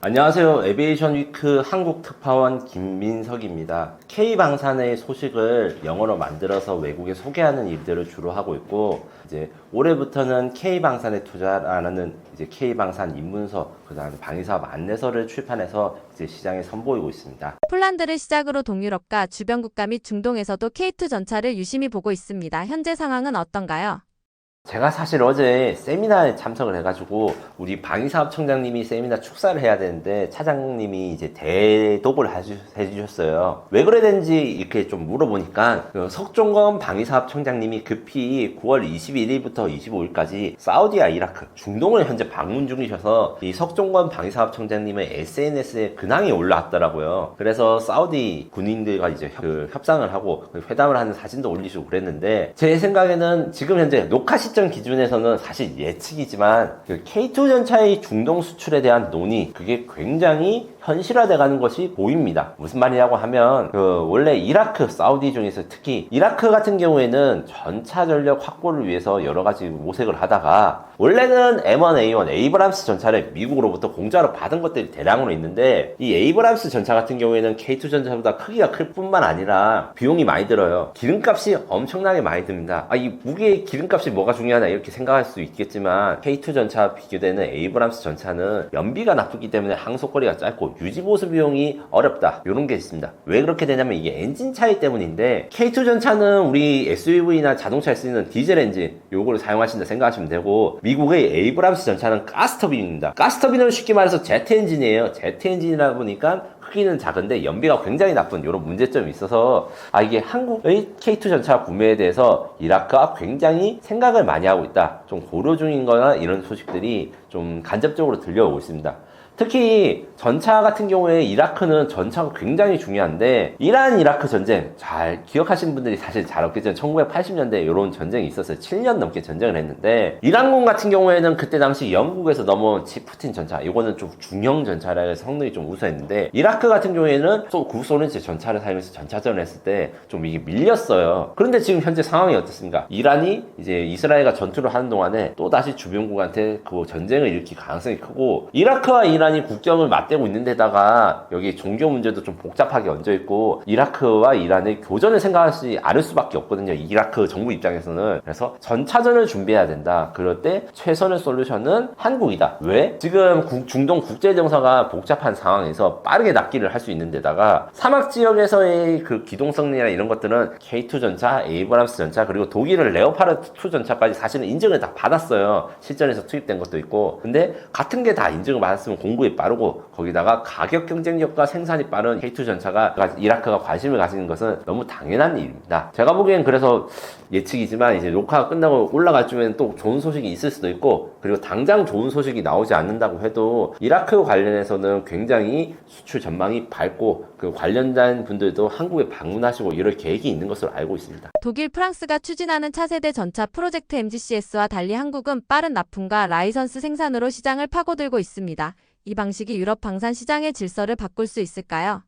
안녕하세요. 에비에이션 위크 한국 특파원 김민석입니다. K방산의 소식을 영어로 만들어서 외국에 소개하는 일들을 주로 하고 있고, 이제 올해부터는 K방산에 투자라는 이제 K방산 입문서, 그다음에 방위사업 안내서를 출판해서 이제 시장에 선보이고 있습니다. 폴란드를 시작으로 동유럽과 주변 국가 및 중동에서도 K2 전차를 유심히 보고 있습니다. 현재 상황은 어떤가요? 제가 사실 어제 세미나에 참석을 해가지고 우리 방위사업청장님이 세미나 축사를 해야 되는데 차장님이 이제 대독을 해주셨어요. 왜 그래 되는지 이렇게 좀 물어보니까 석종건 방위사업청장님이 급히 9월 21일부터 25일까지 사우디와 이라크, 중동을 현재 방문 중이셔서 이 석종건 방위사업청장님의 SNS에 근황이 올라왔더라고요. 그래서 사우디 군인들과 이제 협상을 하고 회담을 하는 사진도 올리시고 그랬는데, 제 생각에는 지금 현재 녹화 시점 기준에서는 사실 예측이지만 K2 전차의 중동 수출에 대한 논의, 그게 굉장히 현실화돼 가는 것이 보입니다. 무슨 말이냐고 하면 원래 이라크, 사우디 중에서 특히 이라크 같은 경우에는 전차 전력 확보를 위해서 여러 가지 모색을 하다가, 원래는 M1A1 에이브람스 전차를 미국으로부터 공짜로 받은 것들이 대량으로 있는데, 이 에이브람스 전차 같은 경우에는 K2 전차보다 크기가 클 뿐만 아니라 비용이 많이 들어요. 기름값이 엄청나게 많이 듭니다. 이 무기의 기름값이 뭐가 중요하냐 이렇게 생각할 수 있겠지만, K2 전차와 비교되는 에이브람스 전차는 연비가 나쁘기 때문에 항속거리가 짧고 유지보수 비용이 어렵다, 이런 게 있습니다. 왜 그렇게 되냐면 이게 엔진 차이 때문인데, K2 전차는 우리 SUV나 자동차에 쓰이는 디젤 엔진 요거를 사용하신다 생각하시면 되고, 미국의 에이브람스 전차는 가스터빈입니다. 가스터빈은 쉽게 말해서 제트 엔진이에요. 제트 엔진이라 보니까 크기는 작은데 연비가 굉장히 나쁜 이런 문제점이 있어서, 이게 한국의 K2 전차 구매에 대해서 이라크가 굉장히 생각을 많이 하고 있다, 좀 고려 중인 거나 이런 소식들이 좀 간접적으로 들려오고 있습니다. 특히 전차 같은 경우에 이라크는 전차가 굉장히 중요한데, 이란 이라크 전쟁 잘 기억하시는 분들이 사실 잘 없겠지만 1980년대에 이런 전쟁이 있었어요. 7년 넘게 전쟁을 했는데, 이란군 같은 경우에는 그때 당시 영국에서 넘어온 치프틴 전차, 이거는 좀 중형 전차라 해서 성능이 좀 우수했는데, 이라크 같은 경우에는 또 구소련제 전차를 사용해서 전차전을 했을 때 좀 이게 밀렸어요. 그런데 지금 현재 상황이 어떻습니까? 이란이 이제 이스라엘과 전투를 하는 동안에 또 다시 주변국한테 그 전쟁을 일으킬 가능성이 크고, 이라크와 이란이 국경을 맞대고 있는 데다가 여기 종교 문제도 좀 복잡하게 얹어 있고, 이라크와 이란의 교전을 생각하지 않을 수밖에 없거든요, 이라크 정부 입장에서는. 그래서 전차전을 준비해야 된다. 그럴 때 최선의 솔루션은 한국이다. 왜? 지금 중동 국제 정서가 복잡한 상황에서 빠르게 납기를 할 수 있는 데다가 사막 지역에서의 그 기동성이나 이런 것들은 K2 전차, 에이브람스 전차, 그리고 독일은 레오파르트 2 전차까지 사실은 인증을 다 받았어요. 실전에서 투입된 것도 있고. 근데 같은 게 다 인증을 받았으면 공급이 빠르고, 거기다가 가격 경쟁력과 생산이 빠른 K2 전차가 이라크가 관심을 가지는 것은 너무 당연한 일입니다. 제가 보기엔 그래서 예측이지만 이제 녹화가 끝나고 올라갈 쯤에는 또 좋은 소식이 있을 수도 있고, 그리고 당장 좋은 소식이 나오지 않는다고 해도 이라크 관련해서는 굉장히 수출 전망이 밝고, 그 관련된 분들도 한국에 방문하시고 이럴 계획이 있는 것으로 알고 있습니다. 독일, 프랑스가 추진하는 차세대 전차 프로젝트 MGCS와 달리 한국은 빠른 납품과 라이선스 생산으로 시장을 파고들고 있습니다. 이 방식이 유럽 방산 시장의 질서를 바꿀 수 있을까요?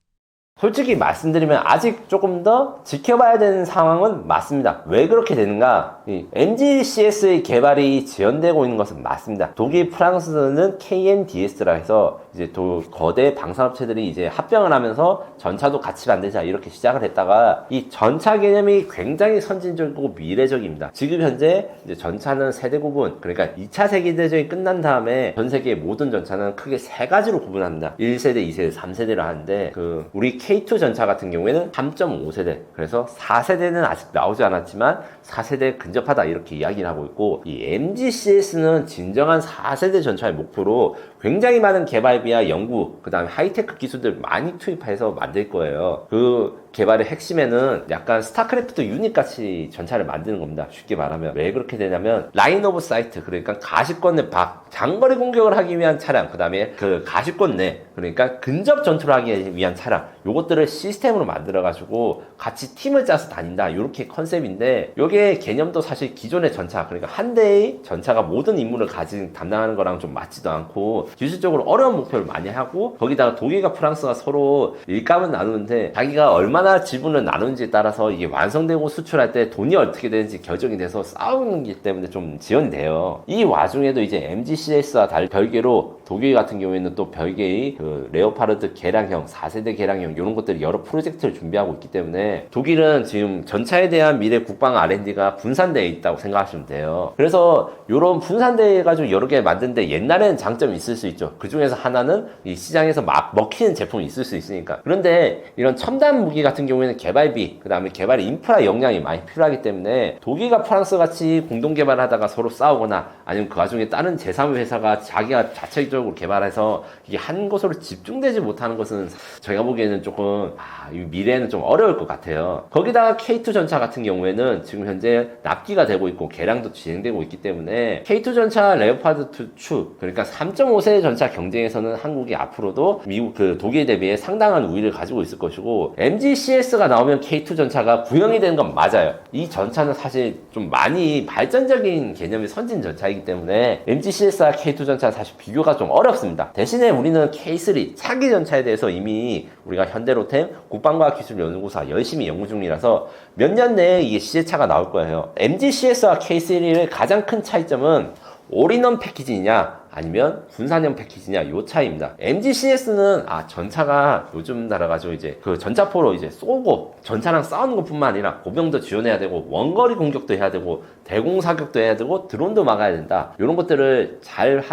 솔직히 말씀드리면 아직 조금 더 지켜봐야 되는 상황은 맞습니다. 왜 그렇게 되는가? 이 MGCS의 개발이 지연되고 있는 것은 맞습니다. 독일, 프랑스는 KNDS라 해서 이제 거대 방산업체들이 이제 합병을 하면서 전차도 같이 만들자 이렇게 시작을 했다가, 이 전차 개념이 굉장히 선진적이고 미래적입니다. 지금 현재 이제 전차는 세대 구분, 그러니까 2차 세계대전이 끝난 다음에 전 세계의 모든 전차는 크게 세 가지로 구분합니다. 1세대, 2세대, 3세대를 하는데, 우리 K2 전차 같은 경우에는 3.5세대, 그래서 4세대는 아직 나오지 않았지만 4세대에 근접하다 이렇게 이야기를 하고 있고, 이 MGCS는 진정한 4세대 전차의 목표로 굉장히 많은 개발비와 연구, 그 다음에 하이테크 기술들 많이 투입해서 만들 거예요. 그 개발의 핵심에는 약간 스타크래프트 유닛같이 전차를 만드는 겁니다. 쉽게 말하면. 왜 그렇게 되냐면, 라인 오브 사이트, 그러니까 가시권 내 밖, 장거리 공격을 하기 위한 차량, 그 다음에 그 가시권 내, 그러니까 근접 전투를 하기 위한 차량, 요것들을 시스템으로 만들어가지고 같이 팀을 짜서 다닌다, 이렇게 컨셉인데, 요게 개념도 사실 기존의 전차, 그러니까 한 대의 전차가 모든 임무를 담당하는 거랑 좀 맞지도 않고, 기술적으로 어려운 목표를 많이 하고, 거기다가 독일과 프랑스가 서로 일감은 나누는데 자기가 얼마 얼마나 지분을 나누는지에 따라서 이게 완성되고 수출할 때 돈이 어떻게 되는지 결정이 돼서 싸우는 게 때문에 좀 지연이 돼요. 이 와중에도 이제 MGCS와 별개로 독일 같은 경우에는 또 별개의 그 레오파르드 개량형, 4세대 개량형 이런 것들이 여러 프로젝트를 준비하고 있기 때문에 독일은 지금 전차에 대한 미래 국방 R&D가 분산되어 있다고 생각하시면 돼요. 그래서 이런 분산되어 가지고 여러 개 만드는데 옛날에는 장점이 있을 수 있죠. 그 중에서 하나는 이 시장에서 막 먹히는 제품이 있을 수 있으니까. 그런데 이런 첨단 무기 같은 경우에는 개발비, 그 다음에 개발 인프라 역량이 많이 필요하기 때문에 독일과 프랑스 같이 공동 개발하다가 서로 싸우거나 아니면 그 와중에 다른 제3의 회사가 자기가 자체적으로 개발해서 이게 한 곳으로 집중되지 못하는 것은 저희가 보기에는 조금 이 미래에는 좀 어려울 것 같아요. 거기다가 K2 전차 같은 경우에는 지금 현재 납기가 되고 있고 개량도 진행되고 있기 때문에 K2 전차 레오파드 2 추, 그러니까 3.5세대 전차 경쟁에서는 한국이 앞으로도 미국 그 독일 대비해 상당한 우위를 가지고 있을 것이고, MGCS가 나오면 K2 전차가 구형이 되는 건 맞아요. 이 전차는 사실 좀 많이 발전적인 개념의 선진 전차이기 때문에 MGCS와 K2 전차는 사실 비교가 좀 어렵습니다. 대신에 우리는 K3 차기 전차에 대해서 이미 우리가 현대로템 국방과학기술연구소가 열심히 연구 중이라서 몇 년 내에 이게 시제차가 나올 거예요. MGCS와 K3의 가장 큰 차이점은 올인원 패키지냐 아니면 군사용 패키지냐 요 차이입니다. MGCS는 전차가 요즘 나라 가지고 이제 그 전차포로 이제 쏘고 전차랑 싸우는 것뿐만 아니라 고병도 지원해야 되고 원거리 공격도 해야 되고 대공 사격도 해야 되고 드론도 막아야 된다. 이런 것들을 잘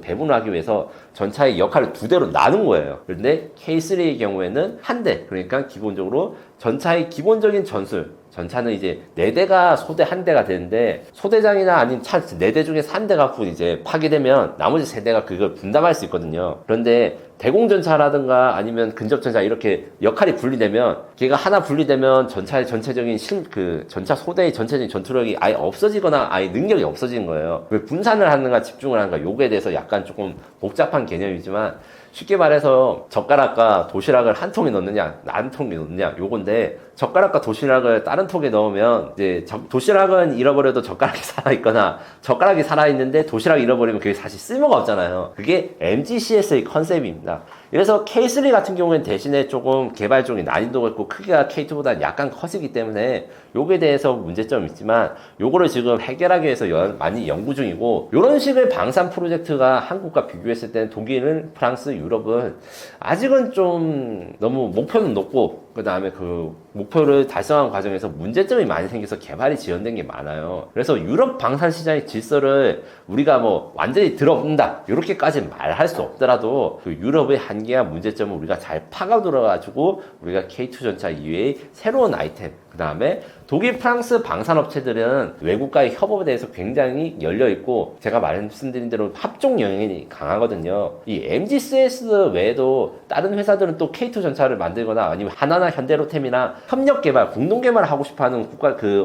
배분하기 위해서 전차의 역할을 두 대로 나눈 거예요. 그런데 K3의 경우에는 한 대, 그러니까 기본적으로 전차의 기본적인 전술, 전차는 이제 4대가 소대 한 대가 되는데 소대장이나 아닌 차 4대 중에서 한 대 갖고 이제 파괴되면 나머지 3대가 그걸 분담할 수 있거든요. 그런데 대공전차라든가 아니면 근접전차 이렇게 역할이 분리되면 걔가 하나 분리되면 전차의 전체적인 전차 소대의 전체적인 전투력이 아예 없어지거나 아예 능력이 없어지는 거예요. 왜 분산을 하는가 집중을 하는가 요거에 대해서 약간 조금 복잡한 개념이지만 쉽게 말해서 젓가락과 도시락을 한 통에 넣느냐 한 통에 넣느냐 요건데, 젓가락과 도시락을 다른 통에 넣으면 이제 도시락은 잃어버려도 젓가락이 살아있거나 젓가락이 살아있는데 도시락이 잃어버리면 그게 사실 쓸모가 없잖아요. 그게 MGCS의 컨셉입니다. 그래서 K3 같은 경우에는 대신에 조금 개발 쪽이 난이도가 있고 크기가 K2보다 약간 커지기 때문에 요거에 대해서 문제점이 있지만 요거를 지금 해결하기 위해서 많이 연구 중이고, 요런 식의 방산 프로젝트가 한국과 비교했을 때는 독일은 프랑스, 유럽은 아직은 좀 너무 목표는 높고 그 다음에 그 목표를 달성한 과정에서 문제점이 많이 생겨서 개발이 지연된 게 많아요. 그래서 유럽 방산 시장의 질서를 우리가 뭐 완전히 들어본다 이렇게까지 말할 수 없더라도 그 유럽의 한계와 문제점을 우리가 잘 파고들어가지고 우리가 K2 전차 이외의 새로운 아이템, 그 다음에 독일, 프랑스 방산업체들은 외국과의 협업에 대해서 굉장히 열려있고 제가 말씀드린 대로 합종 영역이 강하거든요. 이 MGCS 외에도 다른 회사들은 또 K2 전차를 만들거나 아니면 하나나 현대로템이나 협력 개발, 공동 개발을 하고 싶어하는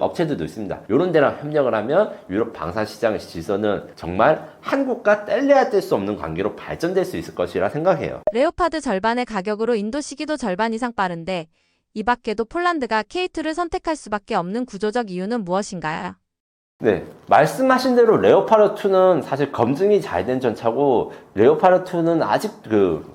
업체들도 있습니다. 이런 데랑 협력을 하면 유럽 방산 시장의 질서는 정말 한국과 뗄래야 뗄 수 없는 관계로 발전될 수 있을 것이라 생각해요. 레오파드 절반의 가격으로 인도 시기도 절반 이상 빠른데 이 밖에도 폴란드가 K2를 선택할 수밖에 없는 구조적 이유는 무엇인가요? 네, 말씀하신 대로 레오파르2는 사실 검증이 잘 된 전차고, 레오파르2는 아직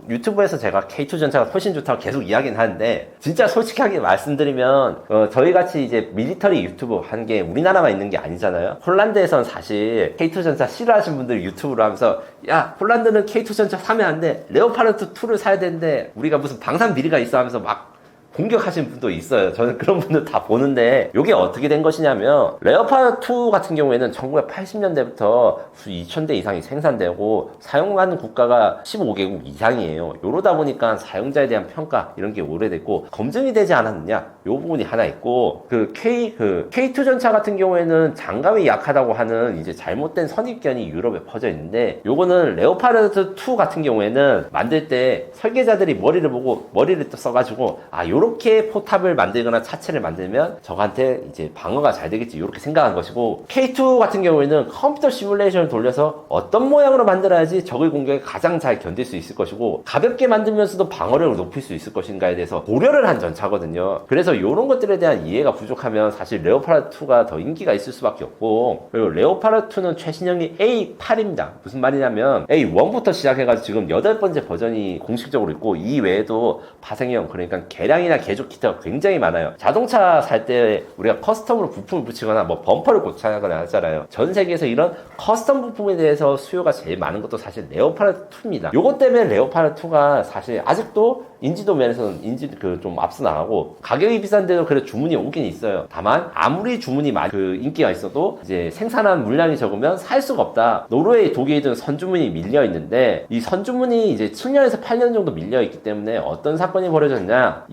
유튜브에서 제가 K2 전차가 훨씬 좋다고 계속 이야기는 하는데, 진짜 솔직하게 말씀드리면 저희 같이 이제 밀리터리 유튜브 한 게 우리나라만 있는 게 아니잖아요. 폴란드에선 사실 K2 전차 싫어하시는 분들이 유튜브로 하면서 야, 폴란드는 K2 전차 사면 안 돼, 레오파르2를 사야 되는데 우리가 무슨 방산 비리가 있어 하면서 막 공격하신 분도 있어요. 저는 그런 분들 다 보는데, 이게 어떻게 된 것이냐면 레오파드2 같은 경우에는 1980년대부터 2000대 이상이 생산되고 사용하는 국가가 15개국 이상이에요. 이러다 보니까 사용자에 대한 평가 이런 게 오래됐고 검증이 되지 않았느냐 이 부분이 하나 있고, K2 전차 같은 경우에는 장갑이 약하다고 하는 이제 잘못된 선입견이 유럽에 퍼져 있는데, 요거는 레오파드2 같은 경우에는 만들 때 설계자들이 머리를 보고 머리를 써가지고 요렇게 포탑을 만들거나 차체를 만들면 저한테 이제 방어가 잘 되겠지 이렇게 생각한 것이고, K2 같은 경우에는 컴퓨터 시뮬레이션을 돌려서 어떤 모양으로 만들어야지 적의 공격에 가장 잘 견딜 수 있을 것이고 가볍게 만들면서도 방어력을 높일 수 있을 것인가에 대해서 고려를 한 전차거든요. 그래서 이런 것들에 대한 이해가 부족하면 사실 레오파드2가 더 인기가 있을 수밖에 없고, 그리고 레오파드2는 최신형이 A8입니다. 무슨 말이냐면 A1부터 시작해가지고 지금 8번째 버전이 공식적으로 있고, 이 외에도 파생형, 그러니까 개량형 내장이나 개조 키트가 굉장히 많아요. 자동차 살 때 우리가 커스텀으로 부품을 붙이거나 뭐 범퍼를 고쳐하거나 하잖아요. 전 세계에서 이런 커스텀 부품에 대해서 수요가 제일 많은 것도 사실 레오파르드 2입니다. 요것 때문에 레오파르드 2가 사실 아직도 인지도 면에서는 좀 앞서 나가고, 가격이 비싼데도 그래 주문이 오긴 있어요. 다만 아무리 주문이 인기가 있어도 이제 생산한 물량이 적으면 살 수가 없다. 노르웨이, 독일 등 선주문이 밀려 있는데, 이 선주문이 이제 7년에서 8년 정도 밀려 있기 때문에 어떤 사건이 벌어졌냐,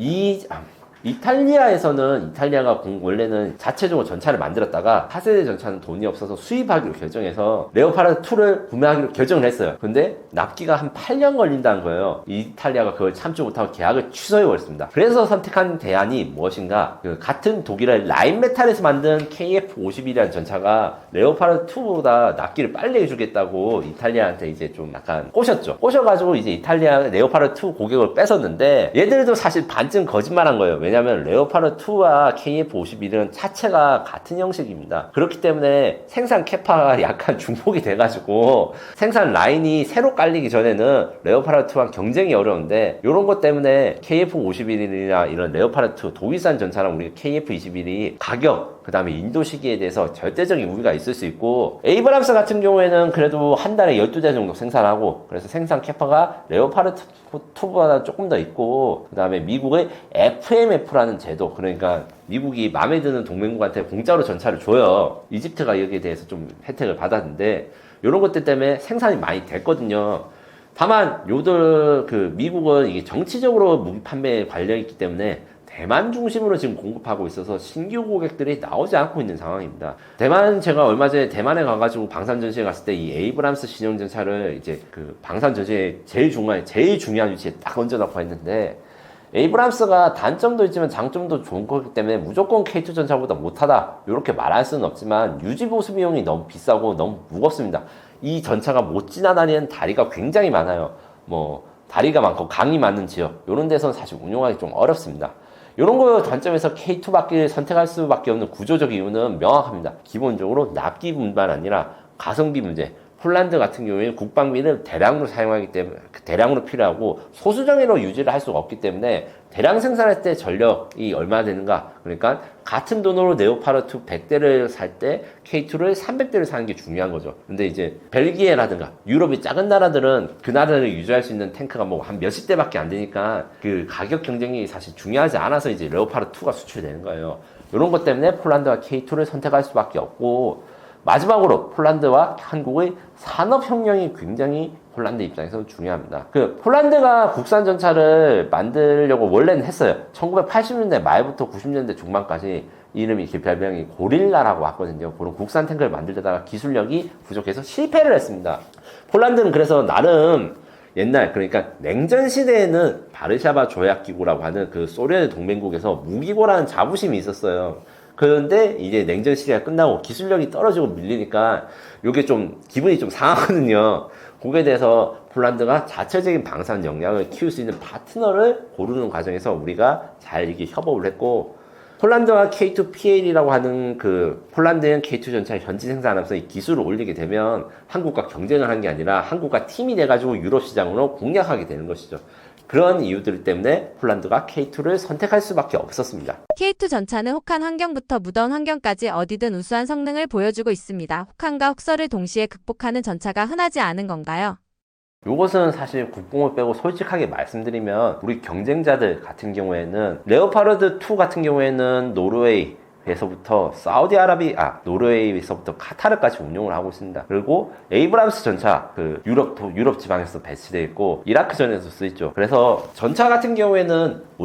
이탈리아가 원래는 자체적으로 전차를 만들었다가 차세대 전차는 돈이 없어서 수입하기로 결정해서 레오파르드 2를 구매하기로 결정을 했어요. 근데 납기가 한 8년 걸린다는 거예요. 이탈리아가 그걸 참지 못하고 계약을 취소해버렸습니다. 그래서 선택한 대안이 무엇인가, 같은 독일의 라인메탈에서 만든 KF-51이라는 전차가 레오파르드 2보다 납기를 빨리 해주겠다고 이탈리아한테 이제 좀 약간 꼬셔가지고 이제 이탈리아 레오파르드 2 고객을 뺏었는데, 얘들도 사실 반쯤 거짓말한 거예요. 왜냐면 레오파르드 2와 KF-51은 차체가 같은 형식입니다. 그렇기 때문에 생산 캐파가 약간 중복이 돼가지고 생산 라인이 새로 깔리기 전에는 레오파르드 2와 경쟁이 어려운데, 이런 것 때문에 KF-51이나 이런 레오파르드 2 독일산 전차랑 우리 KF-21이 가격, 그 다음에 인도 시기에 대해서 절대적인 우위가 있을 수 있고, 에이브람스 같은 경우에는 그래도 한 달에 12대 정도 생산하고, 그래서 생산 캐파가 레오파르드 2보다 조금 더 있고, 그 다음에 미국의 FMF라는 제도, 그러니까 미국이 마음에 드는 동맹국한테 공짜로 전차를 줘요. 이집트가 여기에 대해서 좀 혜택을 받았는데, 이런 것들 때문에 생산이 많이 됐거든요. 다만 미국은 이게 정치적으로 무기 판매에 관련있기 때문에 대만 중심으로 지금 공급하고 있어서 신규 고객들이 나오지 않고 있는 상황입니다. 제가 얼마 전에 대만에 가가지고 방산 전시회 갔을 때 이 에이브람스 신형 전차를 이제 방산 전시회 제일 중요한 위치에 딱 얹어놓고 했는데, 에이브람스가 단점도 있지만 장점도 좋은 거기 때문에 무조건 K2 전차보다 못하다 이렇게 말할 수는 없지만, 유지 보수 비용이 너무 비싸고 너무 무겁습니다. 이 전차가 못 지나다니는 다리가 굉장히 많아요. 다리가 많고 강이 많은 지역, 이런 데서는 사실 운용하기 좀 어렵습니다. 이런 거 관점에서 K2바퀴를 선택할 수밖에 없는 구조적 이유는 명확합니다. 기본적으로 납기뿐만 아니라 가성비 문제. 폴란드 같은 경우에는 국방비를 대량으로 사용하기 때문에, 대량으로 필요하고 소수정예로 유지를 할 수가 없기 때문에 대량 생산할 때 전력이 얼마나 되는가, 그러니까 같은 돈으로 레오파르드 100대를 살 때 K2를 300대를 사는 게 중요한 거죠. 근데 이제 벨기에라든가 유럽의 작은 나라들은 그 나라를 유지할 수 있는 탱크가 한 몇십 대밖에 안 되니까 그 가격 경쟁이 사실 중요하지 않아서 이제 레오파르드 2가 수출되는 거예요. 이런 것 때문에 폴란드와 K2를 선택할 수밖에 없고, 마지막으로 폴란드와 한국의 산업혁명이 굉장히 폴란드 입장에서 중요합니다. 폴란드가 국산 전차를 만들려고 원래는 했어요. 1980년대 말부터 90년대 중반까지 이름이 별명이 고릴라라고 왔거든요. 그런 국산 탱크를 만들려다가 기술력이 부족해서 실패를 했습니다. 폴란드는 그래서 나름 옛날, 그러니까 냉전 시대에는 바르샤바 조약기구라고 하는 소련의 동맹국에서 무기고라는 자부심이 있었어요. 그런데 이제 냉전 시대가 끝나고 기술력이 떨어지고 밀리니까 요게 좀 기분이 좀 상하거든요. 거기에 대해서 폴란드가 자체적인 방산 역량을 키울 수 있는 파트너를 고르는 과정에서 우리가 잘 이렇게 협업을 했고, 폴란드와 K2PL이라고 하는 폴란드형 K2 전차 현지 생산하면서 이 기술을 올리게 되면 한국과 경쟁을 한 게 아니라 한국과 팀이 돼가지고 유럽 시장으로 공략하게 되는 것이죠. 그런 이유들 때문에 폴란드가 K2를 선택할 수밖에 없었습니다. K2 전차는 혹한 환경부터 무더운 환경까지 어디든 우수한 성능을 보여주고 있습니다. 혹한과 혹서를 동시에 극복하는 전차가 흔하지 않은 건가요? 요것은 사실 국뽕을 빼고 솔직하게 말씀드리면, 우리 경쟁자들 같은 경우에는 레오파르드 2 같은 경우에는 노르웨이에서부터 노르웨이에서부터 카타르까지 운용을 하고 있습니다. 그리고 에이브람스 전차 유럽 지방에서 배치되어 있고 이라크전에서 쓰이죠. 그래서 전차 같은 경우에는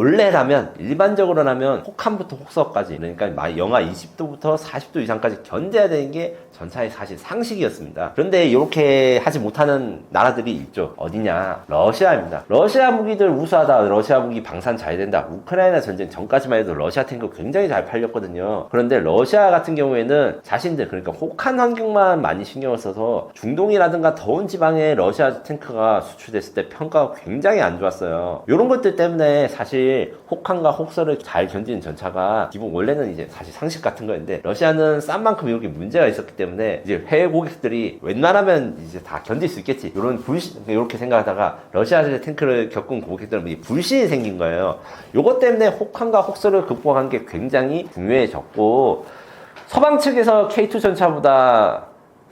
일반적으로라면 혹한부터 혹서까지, 그러니까 영하 20도부터 40도 이상까지 견뎌야 되는 게 전차의 사실 상식이었습니다. 그런데 이렇게 하지 못하는 나라들이 있죠. 어디냐? 러시아입니다. 러시아 무기들 우수하다, 러시아 무기 방산 잘 된다. 우크라이나 전쟁 전까지만 해도 러시아 탱크 굉장히 잘 팔렸거든요. 거예요. 그런데 러시아 같은 경우에는 자신들 그러니까 혹한 환경만 많이 신경을 써서 중동이라든가 더운 지방에 러시아 탱크가 수출됐을 때 평가가 굉장히 안 좋았어요. 이런 것들 때문에 사실 혹한과 혹서를 잘 견디는 전차가 기본 원래는 이제 사실 상식 같은 거였는데 러시아는 싼 만큼 이렇게 문제가 있었기 때문에 이제 해외 고객들이 웬만하면 이제 다 견딜 수 있겠지 이런 불신 이렇게 생각하다가 러시아 탱크를 겪은 고객들은 불신이 생긴 거예요. 요것 때문에 혹한과 혹서를 극복한 게 굉장히 중요해졌고 서방 측에서 K2 전차보다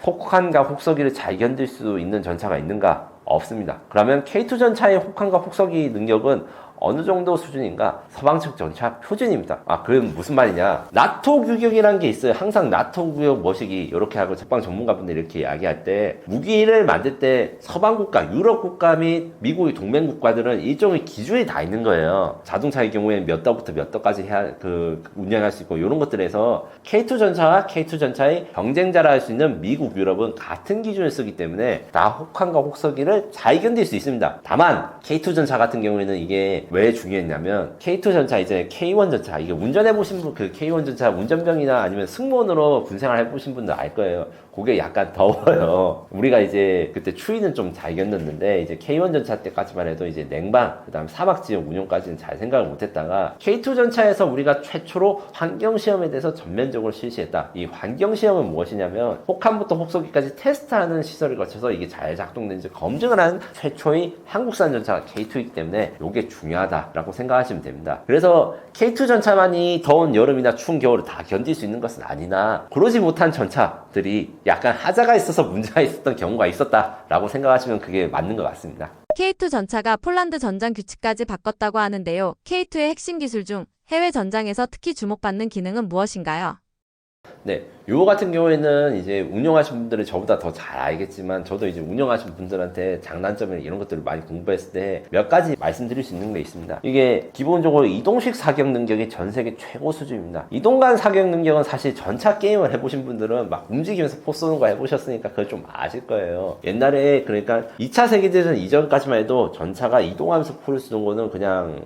혹한과 혹서기를 잘 견딜 수 있는 전차가 있는가? 없습니다. 그러면 K2 전차의 혹한과 혹서기 능력은 어느 정도 수준인가? 서방 측 전차 표준입니다. 그건 무슨 말이냐? 나토 규격이라는 게 있어요. 항상 나토 규격 머시기 이렇게 하고 적방 전문가분들이 이렇게 이야기할 때 무기를 만들 때 서방 국가, 유럽 국가 및 미국의 동맹 국가들은 일종의 기준이 다 있는 거예요. 자동차의 경우에는 몇 덕부터 몇 덕까지 운영할 수 있고 이런 것들에서 K2 전차와 K2 전차의 경쟁자라 할 수 있는 미국, 유럽은 같은 기준을 쓰기 때문에 다 혹한과 혹서기를 잘 견딜 수 있습니다. 다만 K2 전차 같은 경우에는 이게 왜 중요했냐면 K2 전차 이제 K1 전차 이게 운전해보신 분 그 K1 전차 운전병이나 아니면 승무원으로 군생활 해보신 분들 알 거예요. 그게 약간 더워요. 우리가 이제 그때 추위는 좀 잘 견뎠는데 이제 K1 전차 때까지만 해도 이제 냉방 그 다음 사막 지역 운용까지는 잘 생각을 못했다가 K2 전차에서 우리가 최초로 환경시험에 대해서 전면적으로 실시했다. 이 환경시험은 무엇이냐면 혹한부터 혹서기까지 테스트하는 시설을 거쳐서 이게 잘 작동되는지 검증을 한 최초의 한국산 전차가 K2이기 때문에 이게 중요하다라고 생각하시면 됩니다. 그래서 K2 전차만이 더운 여름이나 추운 겨울을 다 견딜 수 있는 것은 아니나 그러지 못한 전차들이 약간 하자가 있어서 문제가 있었던 경우가 있었다라고 생각하시면 그게 맞는 것 같습니다. K2 전차가 폴란드 전장 규칙까지 바꿨다고 하는데요. K2의 핵심 기술 중 해외 전장에서 특히 주목받는 기능은 무엇인가요? 네, 요거 같은 경우에는 이제 운영하신 분들은 저보다 더 잘 알겠지만 저도 이제 운영하신 분들한테 장단점이나 이런 것들을 많이 공부했을 때 몇 가지 말씀드릴 수 있는 게 있습니다. 이게 기본적으로 이동식 사격 능력이 전 세계 최고 수준입니다. 이동간 사격 능력은 사실 전차 게임을 해보신 분들은 막 움직이면서 포 쏘는 거 해보셨으니까 그걸 좀 아실 거예요. 옛날에 그러니까 2차 세계대전 이전까지만 해도 전차가 이동하면서 포를 쏘는 거는 그냥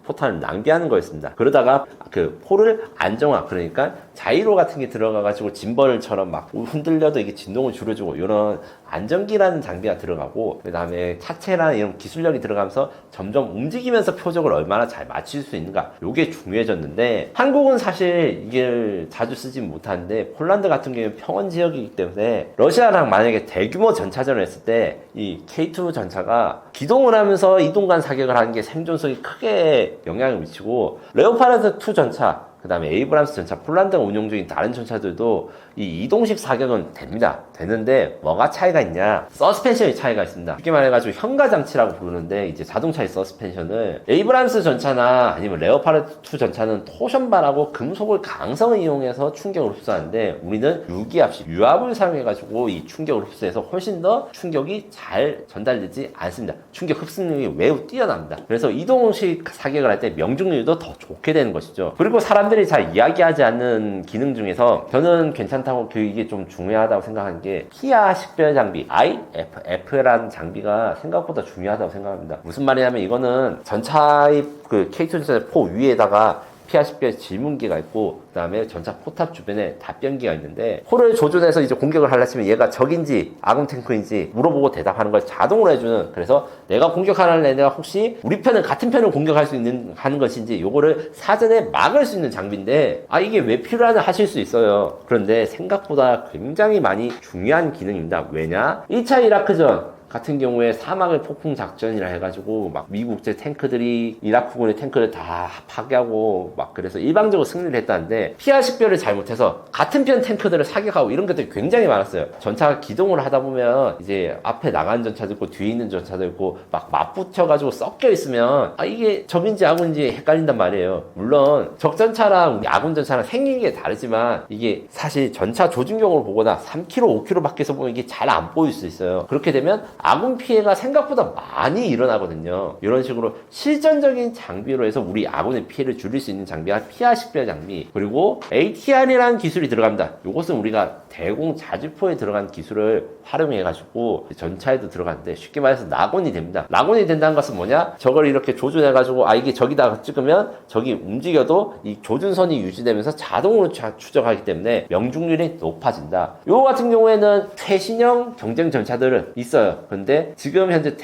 포탄을 낭비하는 거였습니다. 그러다가 그 포를 안정화 그러니까 자이로 같은 게 들어가가지고 짐벌처럼 막 흔들려도 이게 진동을 줄여주고 이런 안정기라는 장비가 들어가고 그 다음에 차체라는 이런 기술력이 들어가면서 점점 움직이면서 표적을 얼마나 잘 맞출 수 있는가 이게 중요해졌는데 한국은 사실 이게 자주 쓰진 못하는데 폴란드 같은 경우는 평원 지역이기 때문에 러시아랑 만약에 대규모 전차전을 했을 때 이 K2 전차가 기동을 하면서 이동간 사격을 하는 게 생존성이 크게 영향을 미치고 레오파르트 2 전차 그 다음에 에이브람스 전차, 폴란드가 운용 중인 다른 전차들도 이 이동식 사격은 됩니다. 되는데 뭐가 차이가 있냐? 서스펜션의 차이가 있습니다. 쉽게 말해가지고 현가장치라고 부르는데 이제 자동차의 서스펜션을 에이브람스 전차나 아니면 레오파르트 2 전차는 토션발하고 금속을 강성을 이용해서 충격을 흡수하는데 우리는 유기압식, 유압을 사용해가지고 이 충격을 흡수해서 훨씬 더 충격이 잘 전달되지 않습니다. 충격 흡수능력이 매우 뛰어납니다. 그래서 이동식 사격을 할 때 명중률도 더 좋게 되는 것이죠. 그리고 사람들이 잘 이야기하지 않는 기능 중에서 저는 괜찮다고 이게 좀 중요하다고 생각하는 게 피아 식별 장비 IFF라는 장비가 생각보다 중요하다고 생각합니다. 무슨 말이냐면 이거는 전차의 그 K2 전차 포 위에다가 피아 식별 질문기가 있고 그 다음에 전차 포탑 주변에 답변기가 있는데 포를 조준해서 이제 공격을 하려 치면 얘가 적인지 아군 탱크인지 물어보고 대답하는 걸 자동으로 해주는 그래서 내가 공격하는 애가 혹시 우리 편은 같은 편을 공격할 수 있는 하는 것인지 요거를 사전에 막을 수 있는 장비인데 이게 왜 필요하나 하실 수 있어요. 그런데 생각보다 굉장히 많이 중요한 기능입니다. 왜냐? 1차 이라크전 같은 경우에 사막을 폭풍 작전이라 해가지고 막 미국제 탱크들이 이라크군의 탱크를 다 파괴하고 막 그래서 일방적으로 승리를 했다는데 피하 식별을 잘못해서 같은 편 탱크들을 사격하고 이런 것들이 굉장히 많았어요. 전차가 기동을 하다 보면 이제 앞에 나가는 전차도 있고 뒤에 있는 전차도 있고 막 맞붙여가지고 섞여 있으면 이게 적인지 아군인지 헷갈린단 말이에요. 물론 적전차랑 아군 전차랑 생긴 게 다르지만 이게 사실 전차 조준경으로 보거나 3km, 5km 밖에서 보면 이게 잘 안 보일 수 있어요. 그렇게 되면 아군 피해가 생각보다 많이 일어나거든요. 이런 식으로 실전적인 장비로 해서 우리 아군의 피해를 줄일 수 있는 장비가 피하 식별 장비, 그리고 ATR이라는 기술이 들어갑니다. 이것은 우리가 대공 자주포에 들어간 기술을 활용해 가지고 전차에도 들어가는데, 쉽게 말해서 낙원이 됩니다. 낙원이 된다는 것은 뭐냐? 저걸 이렇게 조준해 가지고 이게 저기다가 찍으면 저기 움직여도 이 조준선이 유지되면서 자동으로 추적하기 때문에 명중률이 높아진다. 요 같은 경우에는 최신형 경쟁 전차들은 있어요. 근데 지금 현재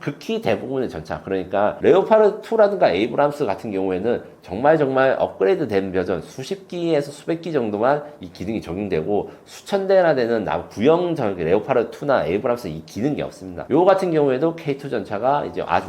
극히 대부분의 전차, 그러니까 레오파르드 2라든가 에이브람스 같은 경우에는 정말 업그레이드 된 버전 수십 기에서 수백 기 정도만 이 기능이 적용되고, 수천 대나 되는 구형 레오파르드 2나 에이브람스 이 기능이 없습니다. 요 같은 경우에도 K2 전차가 이제 아주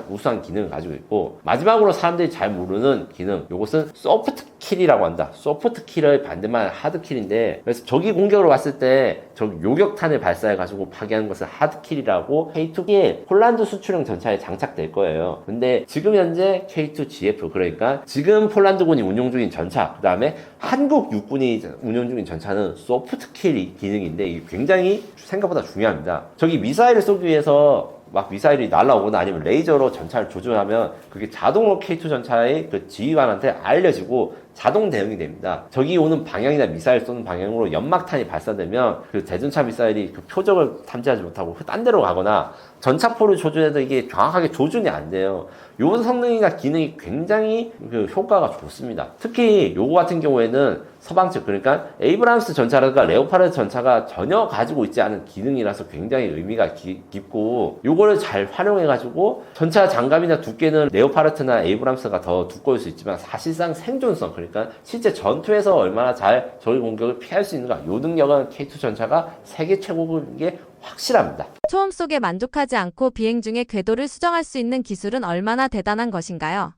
우수한 기능을 가지고 있고, 마지막으로 사람들이 잘 모르는 기능, 요것은 소프트 킬이라고 한다. 소프트 킬을 반대말 하드 킬인데, 그래서 적이 공격을 왔을 때 적 요격탄을 발사해 가지고 파괴하는 것을 하드 킬이라고 K2에 폴란드 수출형 전차에 장착될 거예요. 근데 지금 현재 K2 GF, 그러니까 지금 폴란드군이 운용 중인 전차, 그 다음에 한국 육군이 운용 중인 전차는 소프트 킬 기능인데, 이게 굉장히 생각보다 중요합니다. 저기 미사일을 쏘기 위해서 막 미사일이 날아오거나 아니면 레이저로 전차를 조준하면 그게 자동으로 K2 전차의 그 지휘관한테 알려지고 자동 대응이 됩니다. 저기 오는 방향이나 미사일 쏘는 방향으로 연막탄이 발사되면 그 대전차 미사일이 그 표적을 탐지하지 못하고 딴 데로 가거나, 전차포를 조준해도 이게 정확하게 조준이 안 돼요. 요 성능이나 기능이 굉장히 그 효과가 좋습니다. 특히 요거 같은 경우에는 서방 측, 그러니까 에이브람스 전차라든가 레오파르드 전차가 전혀 가지고 있지 않은 기능이라서 굉장히 의미가 깊고, 요거를 잘 활용해가지고 전차 장갑이나 두께는 레오파르트나 에이브람스가 더 두꺼울 수 있지만 사실상 생존성, 그러니까 실제 전투에서 얼마나 잘 적의 공격을 피할 수 있는가, 요 능력은 K2 전차가 세계 최고인 게 확실합니다. 초음 속에 만족하지 않고 비행 중에 궤도를 수정할 수 있는 기술은 얼마나 대단한 것인가요?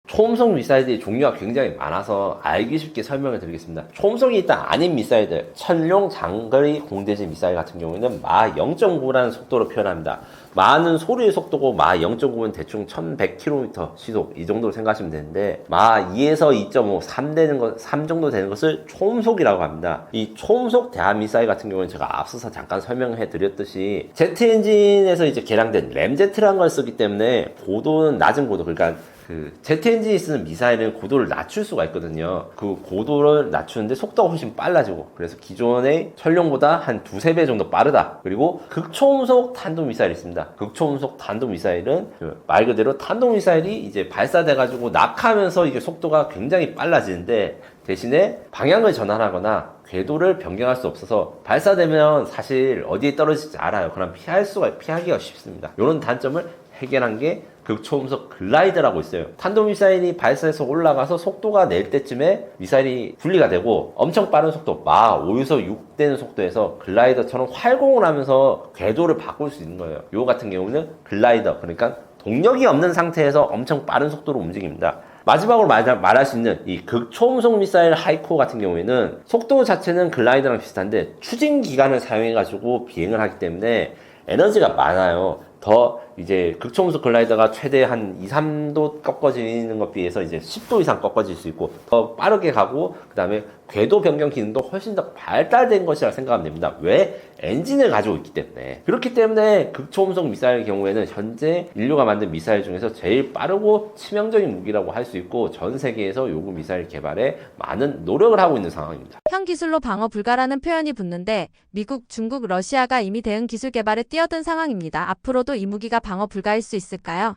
초음속 미사일들이 종류가 굉장히 많아서 알기 쉽게 설명을 드리겠습니다. 초음속이 일단 아닌 미사일들, 천룡 장거리 공대지 미사일 같은 경우에는 마 0.9라는 속도로 표현합니다. 마는 소리의 속도고 마 0.9는 대충 1100km 시속, 이 정도로 생각하시면 되는데, 마 2에서 2.5, 3 정도 되는 것을 초음속이라고 합니다. 이 초음속 대함 미사일 같은 경우는 제가 앞서서 잠깐 설명해 드렸듯이 제트 엔진에서 이제 개량된 램제트라는 걸 쓰기 때문에 고도는 낮은 고도, 그러니까 그 제트 엔진이 쓰는 미사일은 고도를 낮출 수가 있거든요. 그 고도를 낮추는데 속도가 훨씬 빨라지고, 그래서 기존의 천룡보다 한 두세 배 정도 빠르다. 그리고 극초음속 탄도미사일이 있습니다. 극초음속 탄도미사일은 말 그대로 탄도미사일이 이제 발사돼가지고 낙하면서 이게 속도가 굉장히 빨라지는데, 대신에 방향을 전환하거나 궤도를 변경할 수 없어서 발사되면 사실 어디에 떨어질지 알아요. 그럼 피하기가 쉽습니다. 이런 단점을 해결한 게 극초음속 글라이더라고 있어요. 탄도미사일이 발사해서 올라가서 속도가 낼 때쯤에 미사일이 분리가 되고 엄청 빠른 속도, 마 5에서 6 되는 속도에서 글라이더처럼 활공을 하면서 궤도를 바꿀 수 있는 거예요. 요 같은 경우는 글라이더, 그러니까 동력이 없는 상태에서 엄청 빠른 속도로 움직입니다. 마지막으로 말할 수 있는 이 극초음속 미사일 하이코 같은 경우에는 속도 자체는 글라이더랑 비슷한데 추진 기관을 사용해가지고 비행을 하기 때문에 에너지가 많아요. 더 이제 극초음속 글라이더가 최대 한 2, 3도 꺾어지는 것 비해서 이제 10도 이상 꺾어질 수 있고 더 빠르게 가고, 그 다음에 궤도 변경 기능도 훨씬 더 발달된 것이라 생각하면 됩니다. 왜? 엔진을 가지고 있기 때문에. 그렇기 때문에 극초음속 미사일의 경우에는 현재 인류가 만든 미사일 중에서 제일 빠르고 치명적인 무기라고 할 수 있고, 전 세계에서 요구 미사일 개발에 많은 노력을 하고 있는 상황입니다. 현 기술로 방어 불가라는 표현이 붙는데, 미국, 중국, 러시아가 이미 대응 기술 개발에 뛰어든 상황입니다. 앞으로도 이 무기가 방어 불가일 수 있을까요?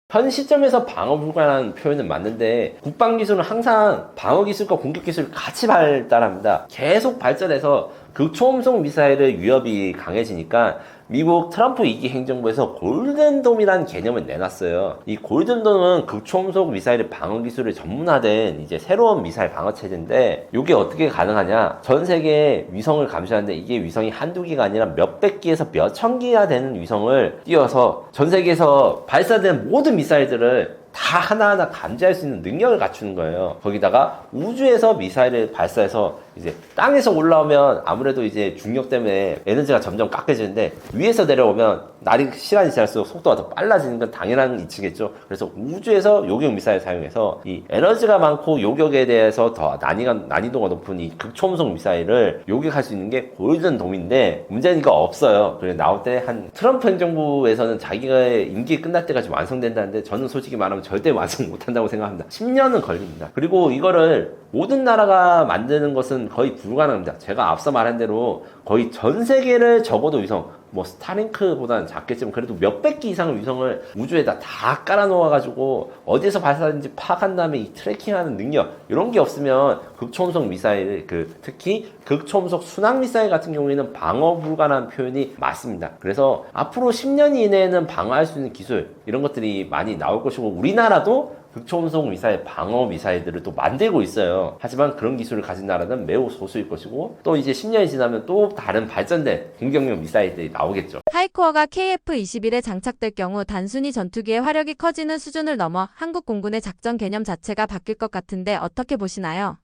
현 시점에서 방어 불가라는 표현은 맞는데, 국방 기술은 항상 방어 기술과 공격 기술을 같이 발달합니다. 계속 발전해서 극초음속 미사일의 위협이 강해지니까 미국 트럼프 2기 행정부에서 골든돔이라는 개념을 내놨어요. 이 골든돔은 극초음속 미사일의 방어 기술을 전문화된 이제 새로운 미사일 방어 체제인데, 이게 어떻게 가능하냐? 전 세계 위성을 감시하는데 이게 위성이 한두 기가 아니라 몇백 기에서 몇천 기가 되는 위성을 띄워서 전 세계에서 발사된 모든 미사일들을 다 하나하나 감지할 수 있는 능력을 갖추는 거예요. 거기다가 우주에서 미사일을 발사해서 이제 땅에서 올라오면 아무래도 이제 중력 때문에 에너지가 점점 깎여지는데, 위에서 내려오면 시간이 지날수록 속도가 더 빨라지는 건 당연한 이치겠죠. 그래서 우주에서 요격 미사일 사용해서 이 에너지가 많고 요격에 대해서 더 난이도가 높은 이 극초음속 미사일을 요격할 수 있는 게 골든돔인데 문제는 이거 없어요. 그래 나올 때 한 트럼프 행정부에서는 자기가 임기 끝날 때까지 완성된다는데 저는 솔직히 말하면 절대 완성 못한다고 생각합니다. 10년은 걸립니다. 그리고 이거를 모든 나라가 만드는 것은 거의 불가능합니다. 제가 앞서 말한 대로 거의 전 세계를 적어도 위성, 뭐 스타링크보다는 작겠지만 그래도 몇백 기 이상의 위성을 우주에다 다 깔아놓아가지고 어디서 발사되는지 파악한 다음에 이 트래킹하는 능력 이런 게 없으면 극초음속 미사일, 특히 극초음속 순항 미사일 같은 경우에는 방어 불가능한 표현이 맞습니다. 그래서 앞으로 10년 이내에는 방어할 수 있는 기술 이런 것들이 많이 나올 것이고 우리나라도 극초음속 미사일, 방어 미사일들을 또 만들고 있어요. 하지만 그런 기술을 가진 나라는 매우 소수일 것이고 또 이제 10년이 지나면 또 다른 발전된 공격용 미사일들이 나오겠죠. 하이코어가 KF-21에 장착될 경우 단순히 전투기의 화력이 커지는 수준을 넘어 한국 공군의 작전 개념 자체가 바뀔 것 같은데 어떻게 보시나요?